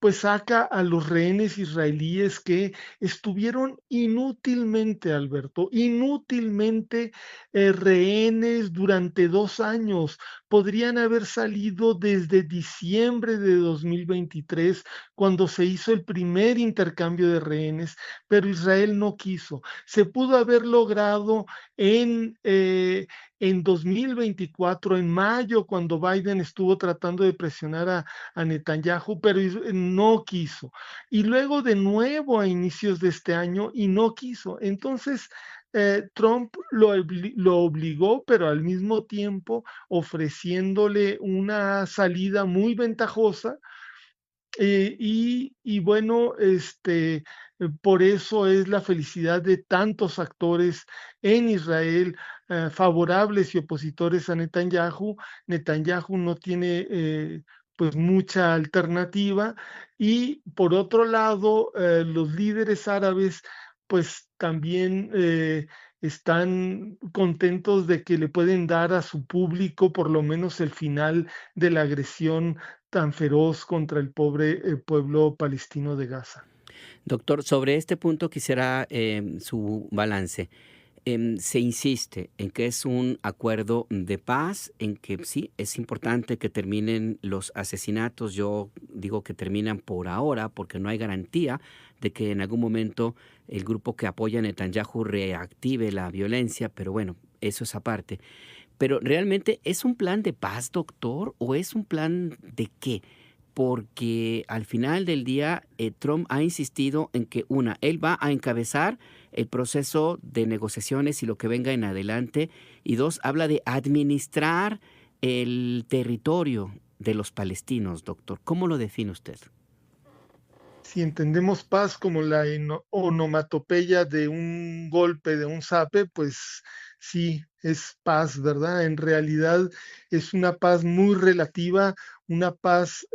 pues saca a los rehenes israelíes que estuvieron inútilmente, Alberto, inútilmente rehenes durante 2 años. Podrían haber salido desde diciembre de 2023, cuando se hizo el primer intercambio de rehenes, pero Israel no quiso. Se pudo haber logrado en 2024, en mayo, cuando Biden estuvo tratando de presionar a Netanyahu, pero no quiso. Y luego de nuevo a inicios de este año y no quiso. Entonces, Trump lo obligó, pero al mismo tiempo ofreciéndole una salida muy ventajosa. Bueno, por eso es la felicidad de tantos actores en Israel, favorables y opositores a Netanyahu. Netanyahu no tiene pues mucha alternativa, y por otro lado, los líderes árabes pues también están contentos de que le pueden dar a su público por lo menos el final de la agresión tan feroz contra el pobre pueblo palestino de Gaza. Doctor, sobre este punto quisiera su balance. se insiste en que es un acuerdo de paz, en que sí, es importante que terminen los asesinatos. Yo digo que terminan por ahora porque no hay garantía de que en algún momento el grupo que apoya a Netanyahu reactive la violencia, pero bueno, eso es aparte. Pero ¿realmente es un plan de paz, doctor, o es un plan de qué? Porque al final del día Trump ha insistido en que él va a encabezar el proceso de negociaciones y lo que venga en adelante, y dos, habla de administrar el territorio de los palestinos, doctor. ¿Cómo lo define usted? Si entendemos paz como la onomatopeya de un golpe, de un zape, pues sí, es paz, ¿verdad? En realidad es una paz muy relativa, una paz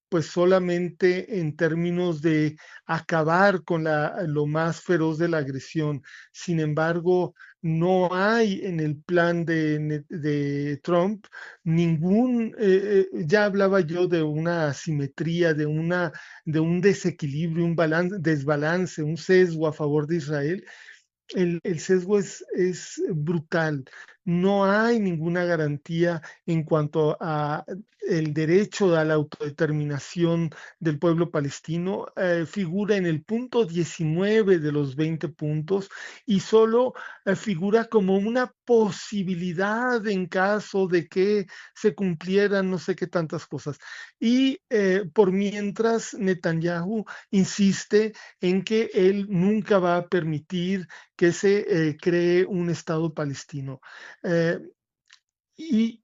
pues solamente en términos de acabar con lo más feroz de la agresión. Sin embargo, no hay en el plan de Trump ya hablaba yo de una asimetría, de un desequilibrio, un desbalance, un sesgo a favor de Israel. El sesgo es brutal. No hay ninguna garantía en cuanto a el derecho a la autodeterminación del pueblo palestino. Figura en el punto 19 de los 20 puntos y solo figura como una posibilidad en caso de que se cumplieran no sé qué tantas cosas. Y por mientras Netanyahu insiste en que él nunca va a permitir que se cree un Estado palestino.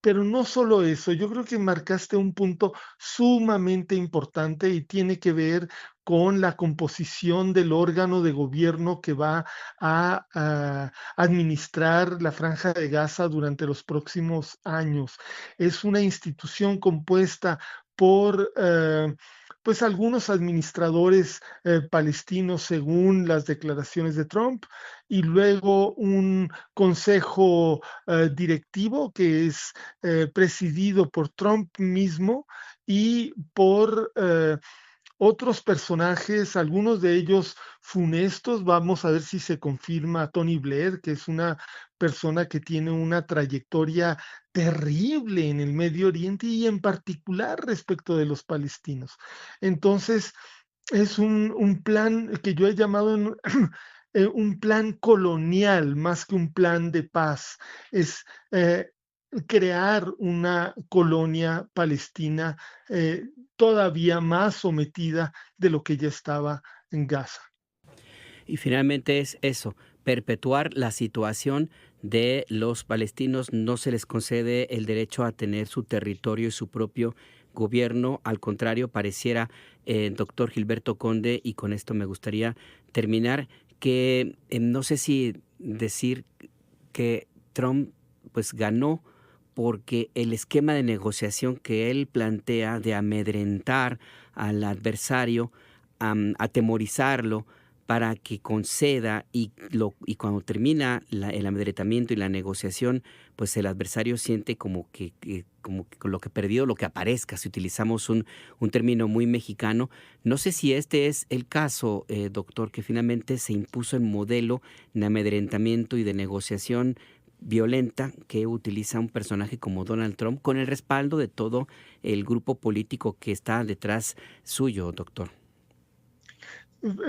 Pero no solo eso, yo creo que marcaste un punto sumamente importante y tiene que ver con la composición del órgano de gobierno que va a administrar la Franja de Gaza durante los próximos años. Es una institución compuesta por pues algunos administradores palestinos según las declaraciones de Trump, y luego un consejo directivo que es presidido por Trump mismo y por otros personajes, algunos de ellos funestos. Vamos a ver si se confirma Tony Blair, que es una persona que tiene una trayectoria terrible en el Medio Oriente y en particular respecto de los palestinos. Entonces, es un plan que yo he llamado un plan colonial más que un plan de paz. Es crear una colonia palestina todavía más sometida de lo que ya estaba en Gaza. Y finalmente es eso, perpetuar la situación de los palestinos. No se les concede el derecho a tener su territorio y su propio gobierno. Al contrario, pareciera, doctor Gilberto Conde, y con esto me gustaría terminar, que no sé si decir que Trump pues ganó porque el esquema de negociación que él plantea de amedrentar al adversario, atemorizarlo para que conceda, y cuando termina el amedrentamiento y la negociación, pues el adversario siente como que lo que perdió, lo que aparezca, si utilizamos un término muy mexicano. No sé si este es el caso, doctor, que finalmente se impuso el modelo de amedrentamiento y de negociación violenta que utiliza un personaje como Donald Trump con el respaldo de todo el grupo político que está detrás suyo, doctor.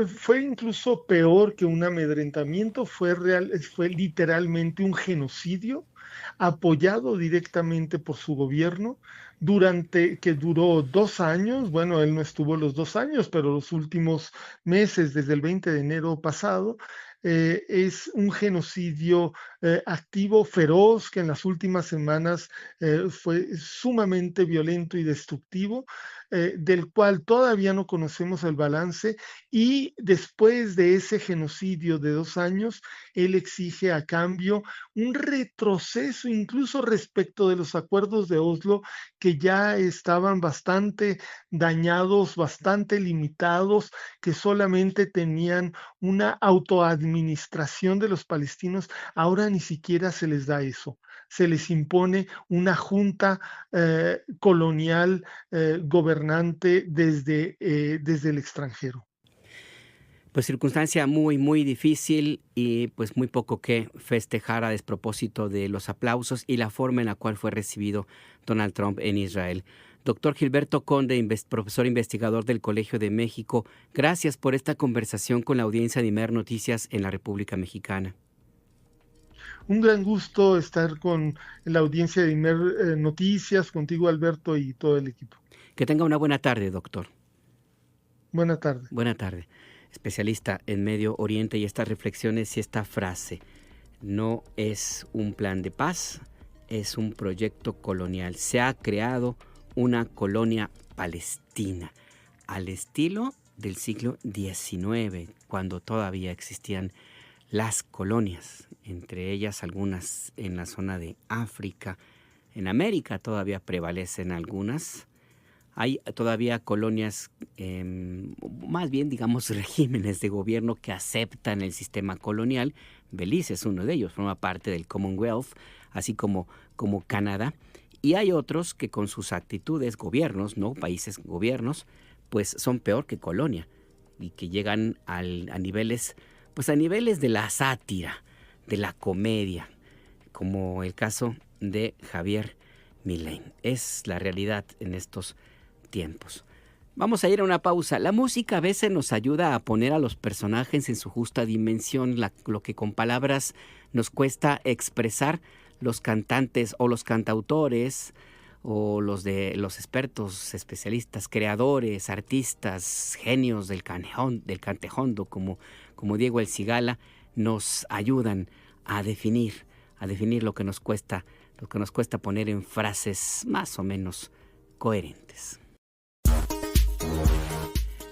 Fue incluso peor que un amedrentamiento, fue literalmente un genocidio apoyado directamente por su gobierno que duró 2 años. Bueno, él no estuvo los 2 años, pero los últimos meses, desde el 20 de enero pasado, es un genocidio activo, feroz, que en las últimas semanas fue sumamente violento y destructivo, del cual todavía no conocemos el balance. Y después de ese genocidio de 2 años, él exige a cambio un retroceso incluso respecto de los acuerdos de Oslo, que ya estaban bastante dañados, bastante limitados, que solamente tenían una autoadministración de los palestinos. Ahora ni siquiera se les da eso. Se les impone una junta colonial gobernante desde el extranjero. Pues circunstancia muy, muy difícil y pues muy poco que festejar a despropósito de los aplausos y la forma en la cual fue recibido Donald Trump en Israel. Doctor Gilberto Conde, profesor investigador del Colegio de México, gracias por esta conversación con la audiencia de Imer Noticias en la República Mexicana. Un gran gusto estar con la audiencia de Imer Noticias, contigo Alberto y todo el equipo. Que tenga una buena tarde, doctor. Buena tarde. Buena tarde. Especialista en Medio Oriente y estas reflexiones y esta frase: no es un plan de paz, es un proyecto colonial. Se ha creado una colonia palestina al estilo del siglo XIX, cuando todavía existían las colonias, entre ellas algunas en la zona de África. En América todavía prevalecen algunas. Hay todavía colonias, más bien digamos regímenes de gobierno que aceptan el sistema colonial. Belice es uno de ellos, forma parte del Commonwealth, así como Canadá. Y hay otros que con sus actitudes, gobiernos, no países, gobiernos, pues son peor que colonia y que llegan a niveles de la sátira, de la comedia, como el caso de Javier Milei. Es la realidad en estos tiempos. Vamos a ir a una pausa. La música a veces nos ayuda a poner a los personajes en su justa dimensión, lo que con palabras nos cuesta expresar. Los cantantes o los cantautores o los expertos, especialistas, creadores, artistas, genios del cantejondo como Diego El Cigala, nos ayudan a definir lo que nos cuesta poner en frases más o menos coherentes.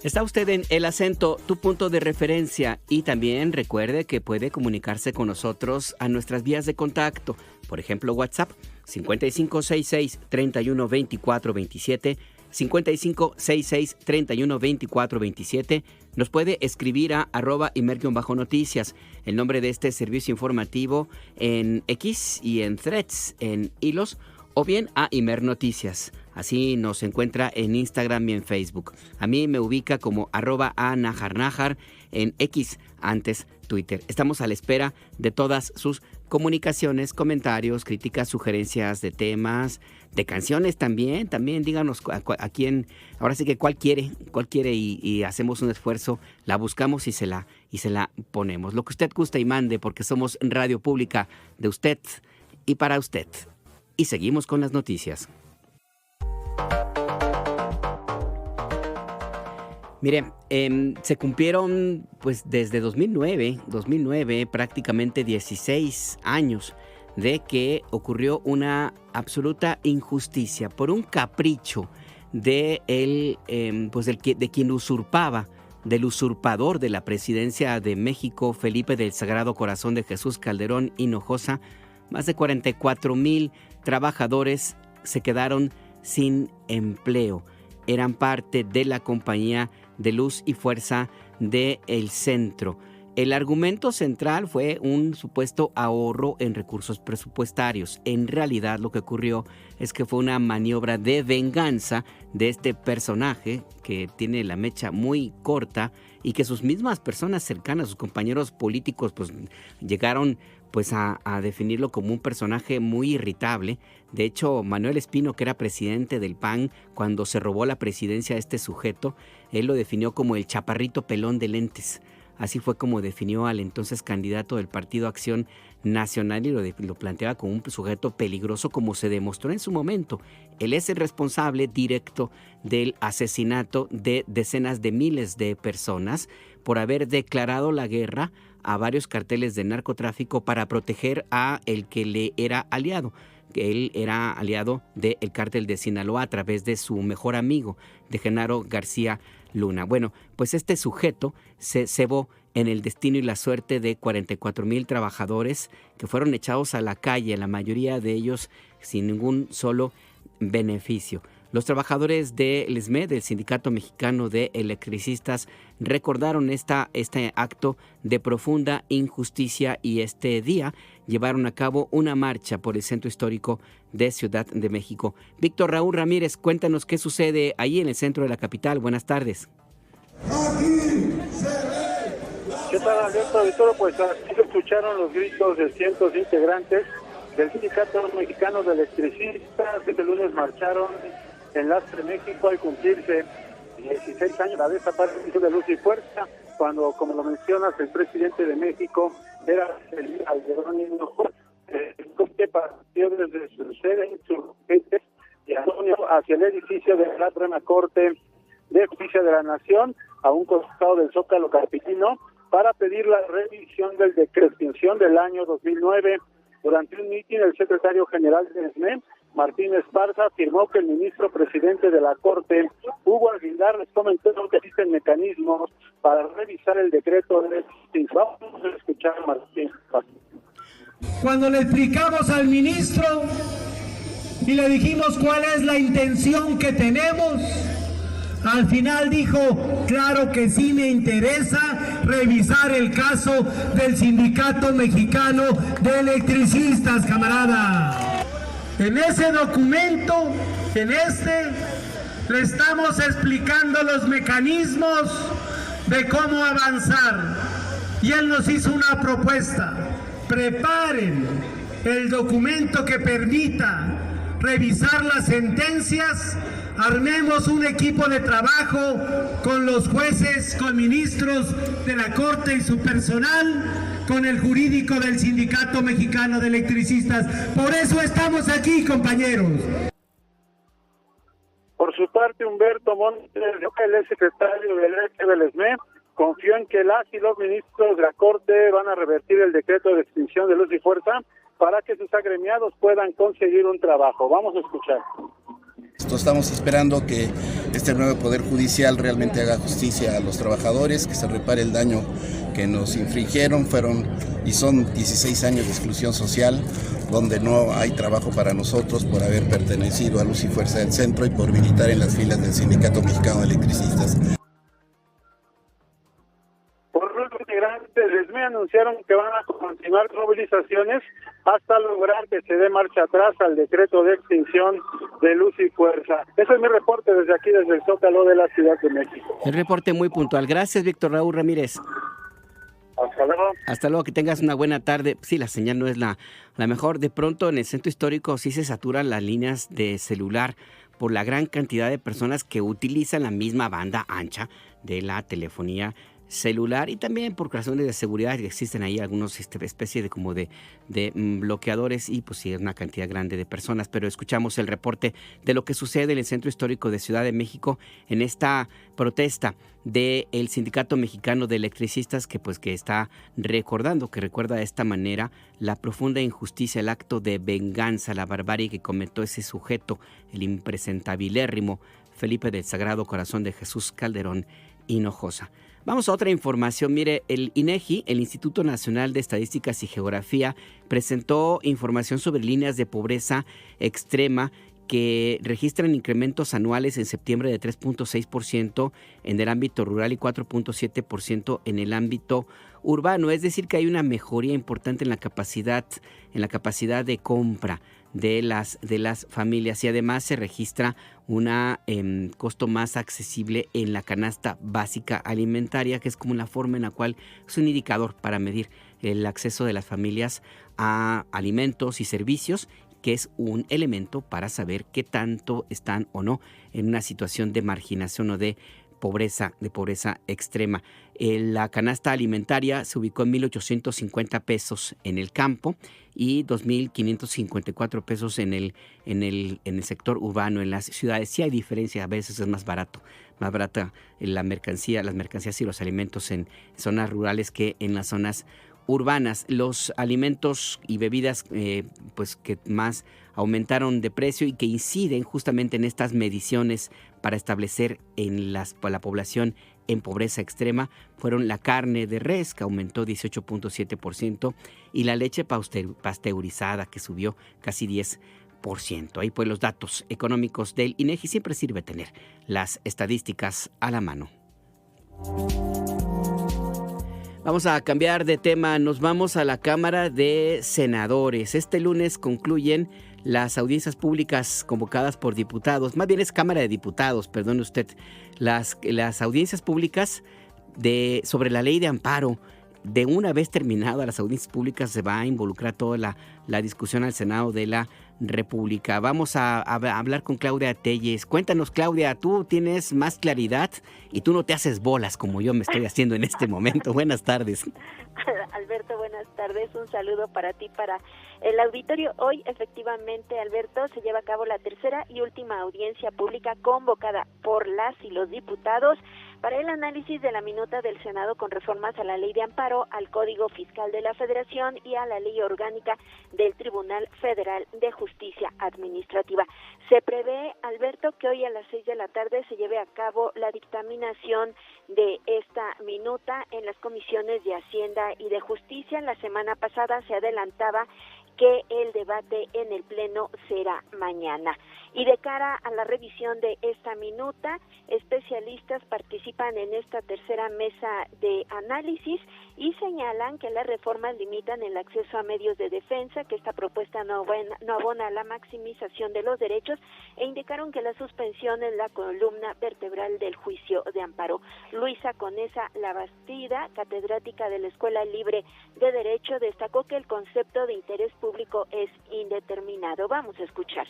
Está usted en El Acento, tu punto de referencia, y también recuerde que puede comunicarse con nosotros a nuestras vías de contacto. Por ejemplo, WhatsApp 5566-312427, 5566-312427. Nos puede escribir a @Imer_noticias, el nombre de este servicio informativo en X y en Threads, en hilos, o bien a Imer Noticias. Así nos encuentra en Instagram y en Facebook. A mí me ubica como @anajarnajar en X, antes Twitter. Estamos a la espera de todas sus comunicaciones, comentarios, críticas, sugerencias de temas, de canciones también. También díganos a quién, ahora sí que cuál quiere y hacemos un esfuerzo, la buscamos y se la ponemos. Lo que usted gusta y mande, porque somos radio pública de usted y para usted. Y seguimos con las noticias. Mire, se cumplieron pues desde 2009 prácticamente 16 años de que ocurrió una absoluta injusticia por un capricho de quien usurpaba, del usurpador de la presidencia de México, Felipe del Sagrado Corazón de Jesús Calderón Hinojosa. Más de 44,000 trabajadores se quedaron sin empleo. Eran parte de la compañía de luz y fuerza de El Centro. El argumento central fue un supuesto ahorro en recursos presupuestarios. En realidad lo que ocurrió es que fue una maniobra de venganza de este personaje que tiene la mecha muy corta y que sus mismas personas cercanas, sus compañeros políticos, pues llegaron pues a definirlo como un personaje muy irritable. De hecho, Manuel Espino, que era presidente del PAN, cuando se robó la presidencia a este sujeto, él lo definió como el chaparrito pelón de lentes. Así fue como definió al entonces candidato del Partido Acción Nacional y lo planteaba como un sujeto peligroso, como se demostró en su momento. Él es el responsable directo del asesinato de decenas de miles de personas por haber declarado la guerra a varios carteles de narcotráfico para proteger a el que le era aliado. Él era aliado del cártel de Sinaloa a través de su mejor amigo, de Genaro García Luna. Bueno, pues este sujeto se cebó en el destino y la suerte de 44,000 trabajadores que fueron echados a la calle, la mayoría de ellos sin ningún solo beneficio. Los trabajadores del SME, del Sindicato Mexicano de Electricistas, recordaron este acto de profunda injusticia y este día llevaron a cabo una marcha por el centro histórico de Ciudad de México. Víctor Raúl Ramírez, cuéntanos qué sucede ahí en el centro de la capital. Buenas tardes. Aquí se ve ¿Qué tal, Alberto? De todo, pues así se escucharon los gritos de cientos de integrantes del Sindicato Mexicano de Electricistas, que este lunes marcharon en Lastre, México, al cumplirse 16 años la desaparición de Luz y Fuerza, cuando, como lo mencionas, el presidente de México era el Calderón Hinojosa, que partió desde su sede en Insurgentes y Antonio hacia el edificio de la Suprema Corte de Justicia de la Nación, a un costado del Zócalo capitalino, para pedir la revisión del decreto de extinción del año 2009. Durante un mitin, el secretario general del SME, Martín Esparza, afirmó que el ministro presidente de la Corte, Hugo Aguilar, les comentó que existen mecanismos para revisar el decreto de extinción. Vamos a escuchar a Martín Esparza. Cuando le explicamos al ministro y le dijimos cuál es la intención que tenemos, al final dijo, claro que sí me interesa revisar el caso del Sindicato Mexicano de Electricistas, camarada. En ese documento, le estamos explicando los mecanismos de cómo avanzar. Y él nos hizo una propuesta. Preparen el documento que permita revisar las sentencias, armemos un equipo de trabajo con los jueces, con ministros de la Corte y su personal, con el jurídico del Sindicato Mexicano de Electricistas. Por eso estamos aquí, compañeros. Por su parte, Humberto Montes, el secretario del SME, confió en que las y los ministros de la Corte van a revertir el decreto de extinción de Luz y Fuerza para que sus agremiados puedan conseguir un trabajo. Vamos a escuchar. Estamos esperando que este nuevo Poder Judicial realmente haga justicia a los trabajadores, que se repare el daño que nos infligieron. Son 16 años de exclusión social, donde no hay trabajo para nosotros por haber pertenecido a Luz y Fuerza del Centro y por militar en las filas del Sindicato Mexicano de Electricistas. Los integrantes del SME anunciaron que van a continuar movilizaciones hasta lograr que se dé marcha atrás al decreto de extinción de Luz y Fuerza. Ese es mi reporte desde aquí, desde el Zócalo de la Ciudad de México. El reporte muy puntual. Gracias, Víctor Raúl Ramírez. Hasta luego. Hasta luego, que tengas una buena tarde. Sí, la señal no es la mejor. De pronto en el centro histórico sí se saturan las líneas de celular por la gran cantidad de personas que utilizan la misma banda ancha de la telefonía celular, y también por razones de seguridad existen ahí algunos especie de bloqueadores, y pues sí es una cantidad grande de personas. Pero escuchamos el reporte de lo que sucede en el centro histórico de Ciudad de México en esta protesta del Sindicato Mexicano de Electricistas, que está recuerda de esta manera la profunda injusticia, el acto de venganza, la barbarie que cometió ese sujeto, el impresentabilérrimo Felipe del Sagrado Corazón de Jesús Calderón Hinojosa. Vamos a otra información. Mire, el INEGI, el Instituto Nacional de Estadísticas y Geografía, presentó información sobre líneas de pobreza extrema que registran incrementos anuales en septiembre de 3.6% en el ámbito rural y 4.7% en el ámbito urbano. Es decir, que hay una mejoría importante en la capacidad de compra de las familias, y además se registra un costo más accesible en la canasta básica alimentaria, que es como la forma en la cual es un indicador para medir el acceso de las familias a alimentos y servicios, que es un elemento para saber qué tanto están o no en una situación de marginación o de pobreza extrema. La canasta alimentaria se ubicó en 1,850 pesos en el campo y 2,554 pesos en el sector urbano, en las ciudades. Sí hay diferencia, a veces es más barata las mercancías y los alimentos en zonas rurales que en las zonas urbanas. Los alimentos y bebidas que más aumentaron de precio y que inciden justamente en estas mediciones para establecer en la población en pobreza extrema fueron la carne de res, que aumentó 18.7%, y la leche pasteurizada, que subió casi 10%. Ahí pues los datos económicos del INEGI. Siempre sirve tener las estadísticas a la mano. Vamos a cambiar de tema, nos vamos a la Cámara de Senadores. Este lunes concluyen las audiencias públicas convocadas por diputados, más bien es Cámara de Diputados, perdone usted, las audiencias públicas sobre la ley de amparo de una vez terminada las audiencias públicas se va a involucrar toda la discusión al Senado de la República. Vamos a hablar con Claudia Telles. Cuéntanos, Claudia, tú tienes más claridad y tú no te haces bolas como yo me estoy haciendo en este momento. Buenas tardes. Alberto, buenas tardes. Un saludo para ti, para el auditorio. Hoy, efectivamente, Alberto, se lleva a cabo la tercera y última audiencia pública convocada por las y los diputados para el análisis de la minuta del Senado con reformas a la Ley de Amparo, al Código Fiscal de la Federación y a la Ley Orgánica del Tribunal Federal de Justicia Administrativa. Se prevé, Alberto, que hoy a las 6 de la tarde se lleve a cabo la dictaminación de esta minuta en las comisiones de Hacienda y de Justicia. La semana pasada se adelantaba que el debate en el Pleno será mañana. Y de cara a la revisión de esta minuta, especialistas participan en esta tercera mesa de análisis y señalan que las reformas limitan el acceso a medios de defensa, que esta propuesta no abona a la maximización de los derechos, e indicaron que la suspensión es la columna vertebral del juicio de amparo. Luisa Conesa Labastida, catedrática de la Escuela Libre de Derecho, destacó que el concepto de interés público es indeterminado. Vamos a escuchar.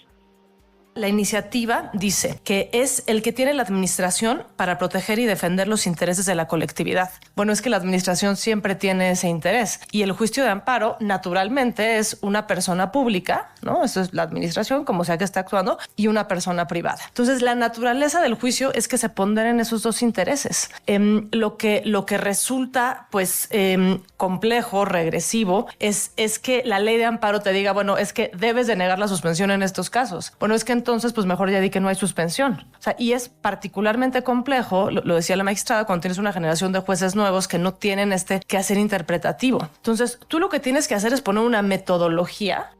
La iniciativa dice que es el que tiene la administración para proteger y defender los intereses de la colectividad. Bueno, es que la administración siempre tiene ese interés y el juicio de amparo naturalmente es una persona pública, ¿no? Eso es la administración, como sea que está actuando, y una persona privada. Entonces, la naturaleza del juicio es que se ponderen esos dos intereses. Lo que resulta, pues, complejo, regresivo, es que la ley de amparo te diga, bueno, es que debes de negar la suspensión en estos casos. Bueno, es que entonces pues mejor ya di que no hay suspensión. O sea, y es particularmente complejo, lo decía la magistrada, cuando tienes una generación de jueces nuevos que no tienen este quehacer interpretativo. Entonces, tú lo que tienes que hacer es poner una metodología.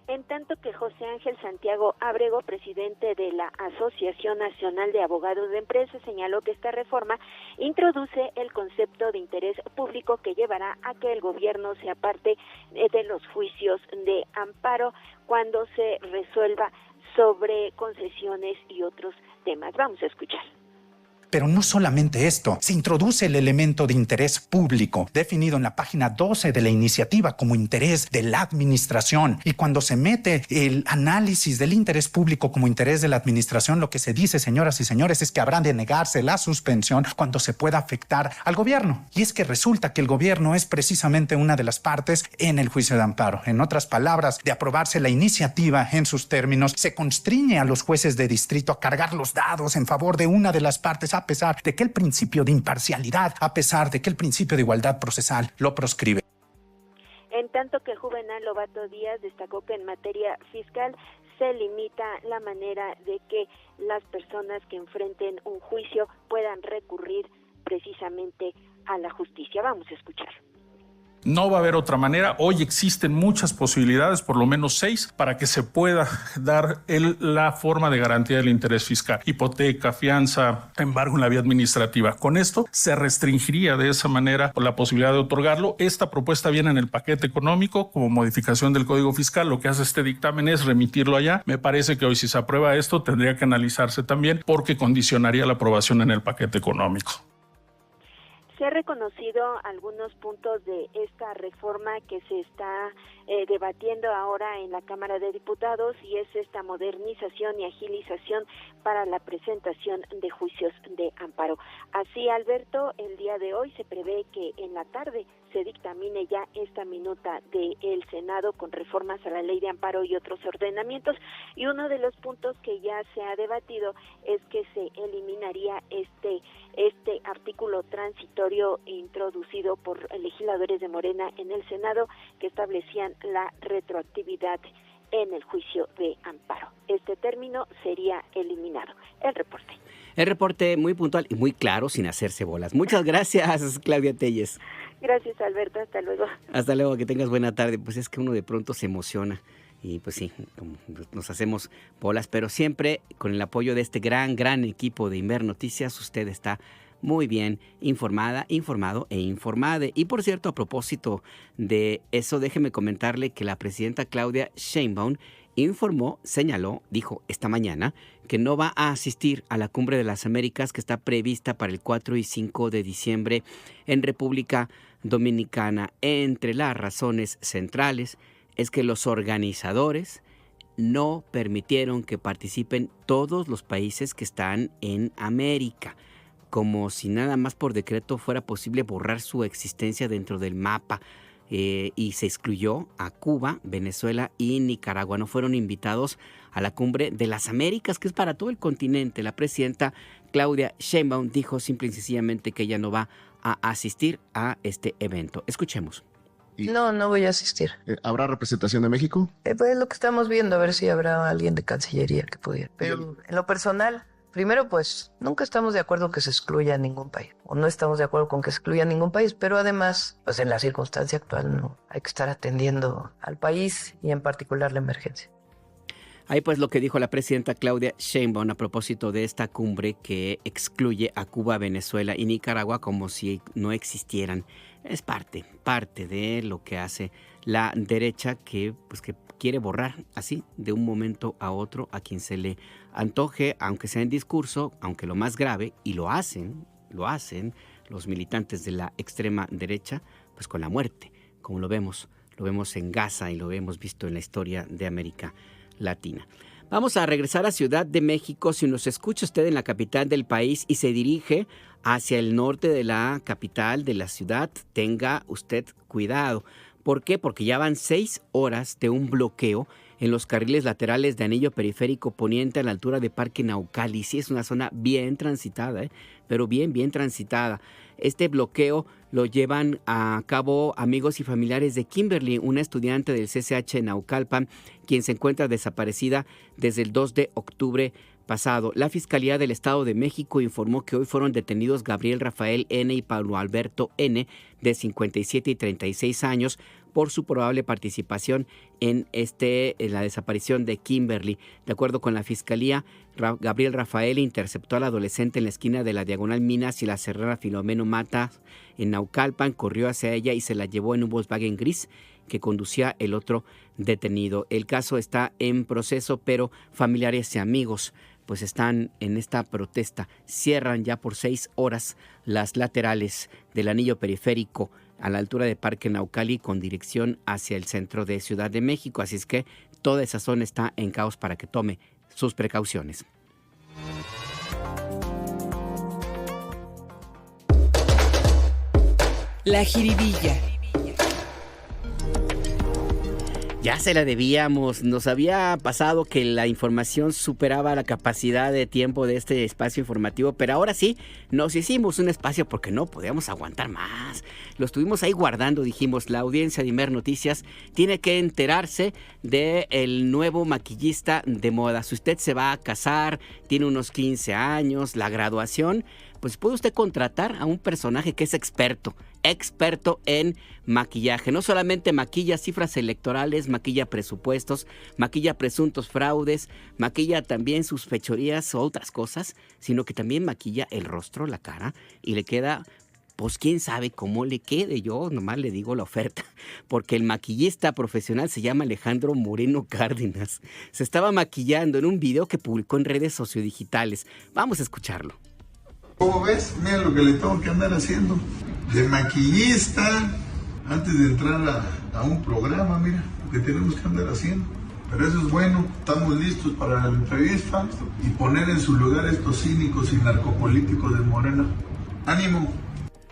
En tanto que José Ángel Santiago Ábrego, presidente de la Asociación Nacional de Abogados de Empresas, señaló que esta reforma introduce el concepto de interés público que llevará a que el gobierno se aparte de los juicios de amparo cuando se resuelva sobre concesiones y otros temas. Vamos a escuchar. Pero no solamente esto, se introduce el elemento de interés público, definido en la página 12 de la iniciativa como interés de la administración. Y cuando se mete el análisis del interés público como interés de la administración, lo que se dice, señoras y señores, es que habrán de negarse la suspensión cuando se pueda afectar al gobierno. Y es que resulta que el gobierno es precisamente una de las partes en el juicio de amparo. En otras palabras, de aprobarse la iniciativa en sus términos, se constriñe a los jueces de distrito a cargar los dados en favor de una de las partes, a pesar de que el principio de imparcialidad, a pesar de que el principio de igualdad procesal lo proscribe. En tanto que Juvenal Lobato Díaz destacó que en materia fiscal se limita la manera de que las personas que enfrenten un juicio puedan recurrir precisamente a la justicia. Vamos a escuchar. No va a haber otra manera. Hoy existen muchas posibilidades, por lo menos 6, para que se pueda dar la forma de garantía del interés fiscal. Hipoteca, fianza, embargo en la vía administrativa. Con esto se restringiría de esa manera la posibilidad de otorgarlo. Esta propuesta viene en el paquete económico como modificación del Código Fiscal. Lo que hace este dictamen es remitirlo allá. Me parece que hoy, si se aprueba esto, tendría que analizarse también porque condicionaría la aprobación en el paquete económico. Se ha reconocido algunos puntos de esta reforma que se está debatiendo ahora en la Cámara de Diputados, y es esta modernización y agilización para la presentación de juicios de amparo. Así, Alberto, el día de hoy se prevé que en la tarde se dictamine ya esta minuta del Senado con reformas a la Ley de Amparo y otros ordenamientos, y uno de los puntos que ya se ha debatido es que se eliminaría este artículo transitorio introducido por legisladores de Morena en el Senado que establecían la retroactividad en el juicio de amparo. Este término sería eliminado. El reporte. El reporte muy puntual y muy claro, sin hacerse bolas. Muchas gracias, Claudia Telles. Gracias, Alberto. Hasta luego. Hasta luego, que tengas buena tarde. Pues es que uno de pronto se emociona y pues sí, nos hacemos bolas, pero siempre con el apoyo de este gran equipo de Inver Noticias, usted está muy bien informada, informado e informade. Y por cierto, a propósito de eso, déjeme comentarle que la presidenta Claudia Sheinbaum informó, señaló, dijo esta mañana que no va a asistir a la Cumbre de las Américas que está prevista para el 4 y 5 de diciembre en República Dominicana. Entre las razones centrales es que los organizadores no permitieron que participen todos los países que están en América, como si nada más por decreto fuera posible borrar su existencia dentro del mapa. Y se excluyó a Cuba, Venezuela y Nicaragua. No fueron invitados a la Cumbre de las Américas, que es para todo el continente. La presidenta Claudia Sheinbaum dijo simple y sencillamente que ella no va a asistir a este evento. Escuchemos. No voy a asistir. ¿Habrá representación de México? Pues lo que estamos viendo, a ver si habrá alguien de Cancillería que pudiera. Pero en lo personal, primero, pues nunca estamos de acuerdo que se excluya a ningún país, o no estamos de acuerdo con que se excluya a ningún país, pero además, pues en la circunstancia actual no hay que estar atendiendo al país y en particular la emergencia. Ahí pues lo que dijo la presidenta Claudia Sheinbaum a propósito de esta cumbre que excluye a Cuba, Venezuela y Nicaragua como si no existieran. Es parte de lo que hace la derecha que quiere borrar así de un momento a otro a quien se le antoje, aunque sea en discurso, aunque lo más grave, y lo hacen los militantes de la extrema derecha, pues con la muerte, como lo vemos en Gaza y lo hemos visto en la historia de América Latina. Vamos a regresar a Ciudad de México. Si nos escucha usted en la capital del país y se dirige hacia el norte de la capital de la ciudad, tenga usted cuidado. ¿Por qué? Porque ya van 6 horas de un bloqueo en los carriles laterales de anillo periférico poniente a la altura de Parque Naucali. Sí, es una zona bien transitada, pero bien transitada. Este bloqueo lo llevan a cabo amigos y familiares de Kimberly, una estudiante del CCH en Naucalpan, quien se encuentra desaparecida desde el 2 de octubre pasado. La Fiscalía del Estado de México informó que hoy fueron detenidos Gabriel Rafael N. y Pablo Alberto N., de 57 y 36 años, por su probable participación en la desaparición de Kimberly. De acuerdo con la Fiscalía, Gabriel Rafael interceptó al adolescente en la esquina de la Diagonal Minas y la Serrana Filomeno Matas en Naucalpan, corrió hacia ella y se la llevó en un Volkswagen gris que conducía el otro detenido. El caso está en proceso, pero familiares y amigos pues están en esta protesta. Cierran ya por 6 horas las laterales del anillo periférico a la altura de Parque Naucali con dirección hacia el centro de Ciudad de México. Así es que toda esa zona está en caos para que tome sus precauciones. La jiribilla. Ya se la debíamos, nos había pasado que la información superaba la capacidad de tiempo de este espacio informativo, pero ahora sí, nos hicimos un espacio porque no podíamos aguantar más. Lo estuvimos ahí guardando, dijimos, la audiencia de Imer Noticias tiene que enterarse del nuevo maquillista de moda. Si usted se va a casar, tiene unos 15 años, la graduación, pues puede usted contratar a un personaje que es experto en maquillaje. No solamente maquilla cifras electorales, maquilla presupuestos, maquilla presuntos fraudes, maquilla también sus fechorías o otras cosas, sino que también maquilla el rostro, la cara, y le queda, pues quién sabe cómo le quede. Yo nomás le digo la oferta, porque el maquillista profesional se llama Alejandro Moreno Cárdenas. Se estaba maquillando en un video que publicó en redes sociodigitales. Vamos a escucharlo. ¿Cómo ves? Mira lo que le tengo que andar haciendo. De maquillista, antes de entrar a un programa, mira, lo que tenemos que andar haciendo. Pero eso es bueno, estamos listos para la entrevista y poner en su lugar a estos cínicos y narcopolíticos de Morena. ¡Ánimo!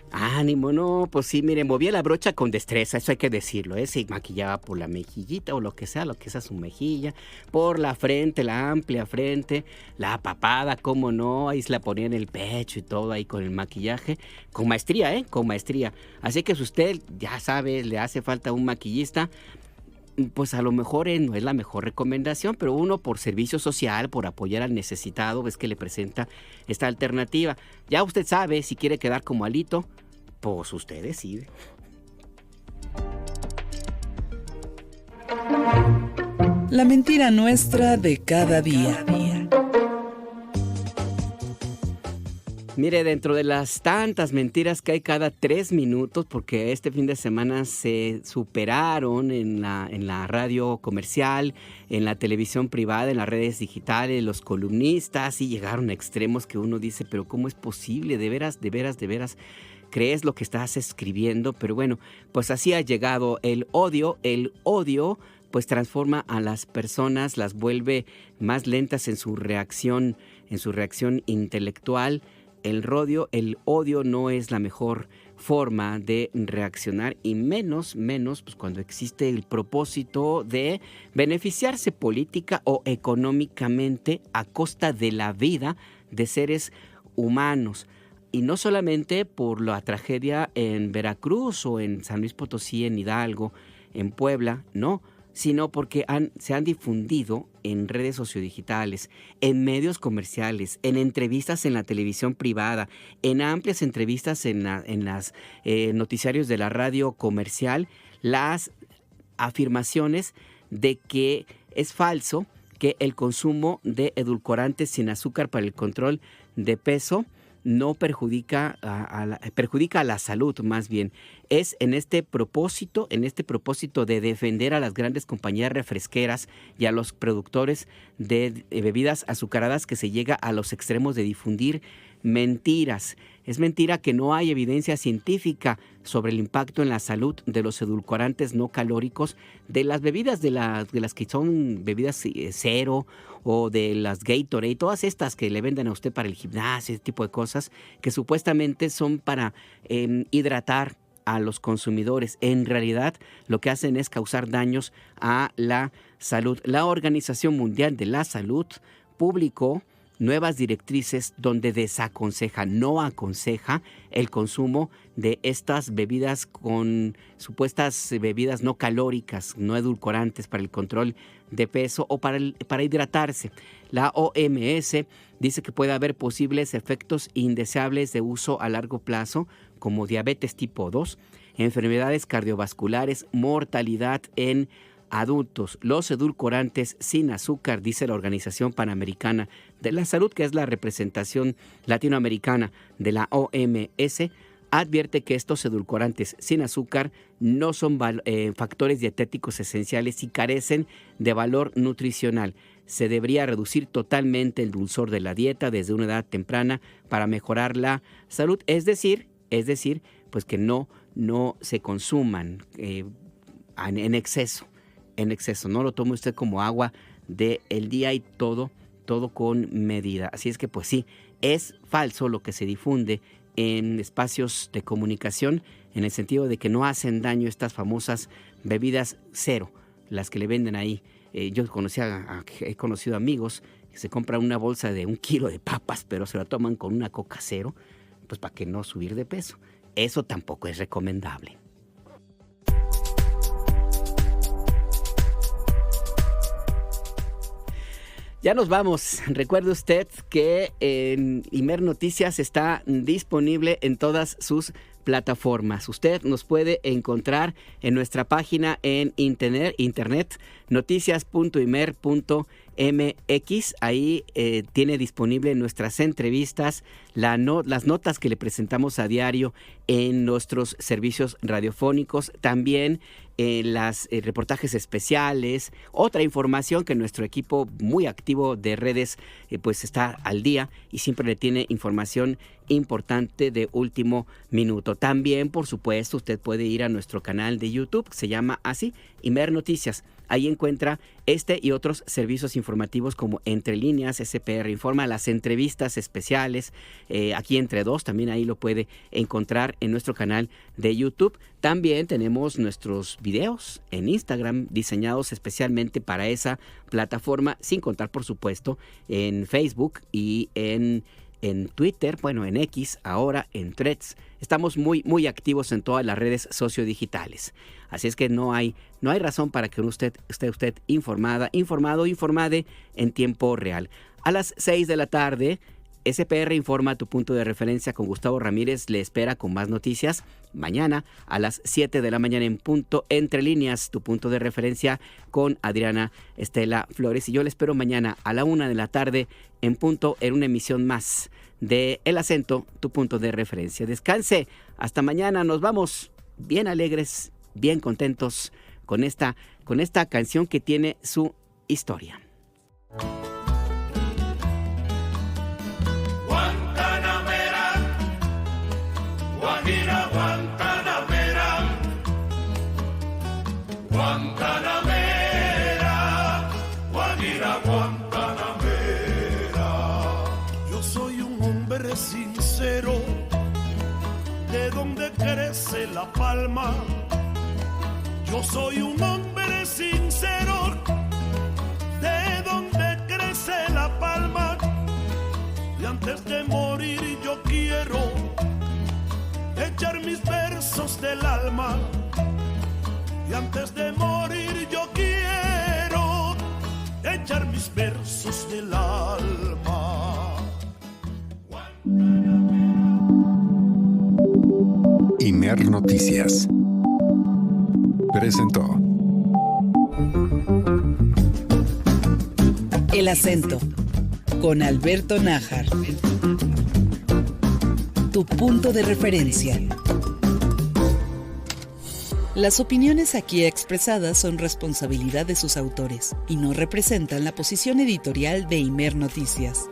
Ánimo, no, pues sí, mire, movía la brocha con destreza, eso hay que decirlo, se maquillaba por la mejillita o lo que sea su mejilla, por la frente, la amplia frente, la papada, cómo no, ahí se la ponía en el pecho y todo ahí con el maquillaje, con maestría, con maestría. Así que si usted ya sabe, le hace falta un maquillista, pues a lo mejor no es la mejor recomendación, pero uno por servicio social, por apoyar al necesitado, ves que le presenta esta alternativa. Ya usted sabe, si quiere quedar como Alito, pues usted decide. La mentira nuestra de cada día. Mire, dentro de las tantas mentiras que hay cada 3 minutos, porque este fin de semana se superaron en la radio comercial, en la televisión privada, en las redes digitales, los columnistas, y llegaron a extremos que uno dice, pero ¿cómo es posible? ¿De veras crees lo que estás escribiendo? Pero bueno, pues así ha llegado el odio. El odio pues transforma a las personas, las vuelve más lentas en su reacción intelectual. El odio no es la mejor forma de reaccionar, y menos pues cuando existe el propósito de beneficiarse política o económicamente a costa de la vida de seres humanos. Y no solamente por la tragedia en Veracruz o en San Luis Potosí, en Hidalgo, en Puebla, no, sino porque se han difundido en redes sociodigitales, en medios comerciales, en entrevistas en la televisión privada, en amplias entrevistas en las noticiarios de la radio comercial, las afirmaciones de que es falso que el consumo de edulcorantes sin azúcar para el control de peso no perjudica a la salud, más bien. Es en este propósito de defender a las grandes compañías refresqueras y a los productores de bebidas azucaradas que se llega a los extremos de difundir mentiras. Es mentira que no hay evidencia científica sobre el impacto en la salud de los edulcorantes no calóricos de las bebidas, de las que son bebidas cero, o de las Gatorade, todas estas que le venden a usted para el gimnasio, ese tipo de cosas que supuestamente son para hidratar a los consumidores. En realidad lo que hacen es causar daños a la salud. La Organización Mundial de la Salud publicó nuevas directrices donde no aconseja el consumo de estas bebidas con supuestas bebidas no calóricas, no edulcorantes para el control de peso o para hidratarse. La OMS dice que puede haber posibles efectos indeseables de uso a largo plazo, como diabetes tipo 2, enfermedades cardiovasculares, mortalidad en adultos. Los edulcorantes sin azúcar, dice la Organización Panamericana de la Salud, que es la representación latinoamericana de la OMS, advierte que estos edulcorantes sin azúcar no son factores dietéticos esenciales y carecen de valor nutricional. Se debería reducir totalmente el dulzor de la dieta desde una edad temprana para mejorar la salud, es decir, pues que no se consuman en exceso. No lo tome usted como agua del día, y todo con medida. Así es que pues sí, es falso lo que se difunde en espacios de comunicación, en el sentido de que no hacen daño estas famosas bebidas cero, las que le venden ahí. Yo he conocido amigos que se compran una bolsa de 1 kilo de papas, pero se la toman con una Coca cero, pues para que no subir de peso. Eso tampoco es recomendable. Ya nos vamos. Recuerde usted que Imer Noticias está disponible en todas sus plataformas. Usted nos puede encontrar en nuestra página en internet noticias.imer.mx. Ahí tiene disponible nuestras entrevistas, las notas que le presentamos a diario en nuestros servicios radiofónicos, también los reportajes especiales, otra información que nuestro equipo muy activo de redes pues está al día y siempre le tiene información importante de último minuto. También, por supuesto, usted puede ir a nuestro canal de YouTube, se llama así, Imer Noticias. Ahí encuentra este y otros servicios informativos como Entre Líneas, SPR Informa, las entrevistas especiales, aquí Entre Dos, también ahí lo puede encontrar en nuestro canal de YouTube. También tenemos nuestros videos en Instagram diseñados especialmente para esa plataforma, sin contar, por supuesto, en Facebook y en Twitter, bueno, en X, ahora en Threads. Estamos muy activos en todas las redes sociodigitales. Así es que no hay razón para que usted esté informado, informade en tiempo real. A las 6 de la tarde, SPR Informa, tu punto de referencia con Gustavo Ramírez, le espera con más noticias mañana a las 7 de la mañana en punto. Entre líneas, tu punto de referencia con Adriana Estela Flores. Y yo le espero mañana a la 1 de la tarde en punto en una emisión más de El Acento, tu punto de referencia. Descanse. Hasta mañana. Nos vamos bien alegres, bien contentos con esta canción que tiene su historia. Guantanamera, Guajira, Guantanamera, Guantanamera, Guajira, Guantanamera. Yo soy un hombre sincero, de donde crece la palma. Yo soy un hombre sincero, de donde crece la palma. Y antes de morir yo quiero echar mis versos del alma. Y antes de morir yo quiero echar mis versos del alma. Imer Noticias presentó El Acento con Alberto Nájar. Tu punto de referencia. Las opiniones aquí expresadas son responsabilidad de sus autores y no representan la posición editorial de Imer Noticias.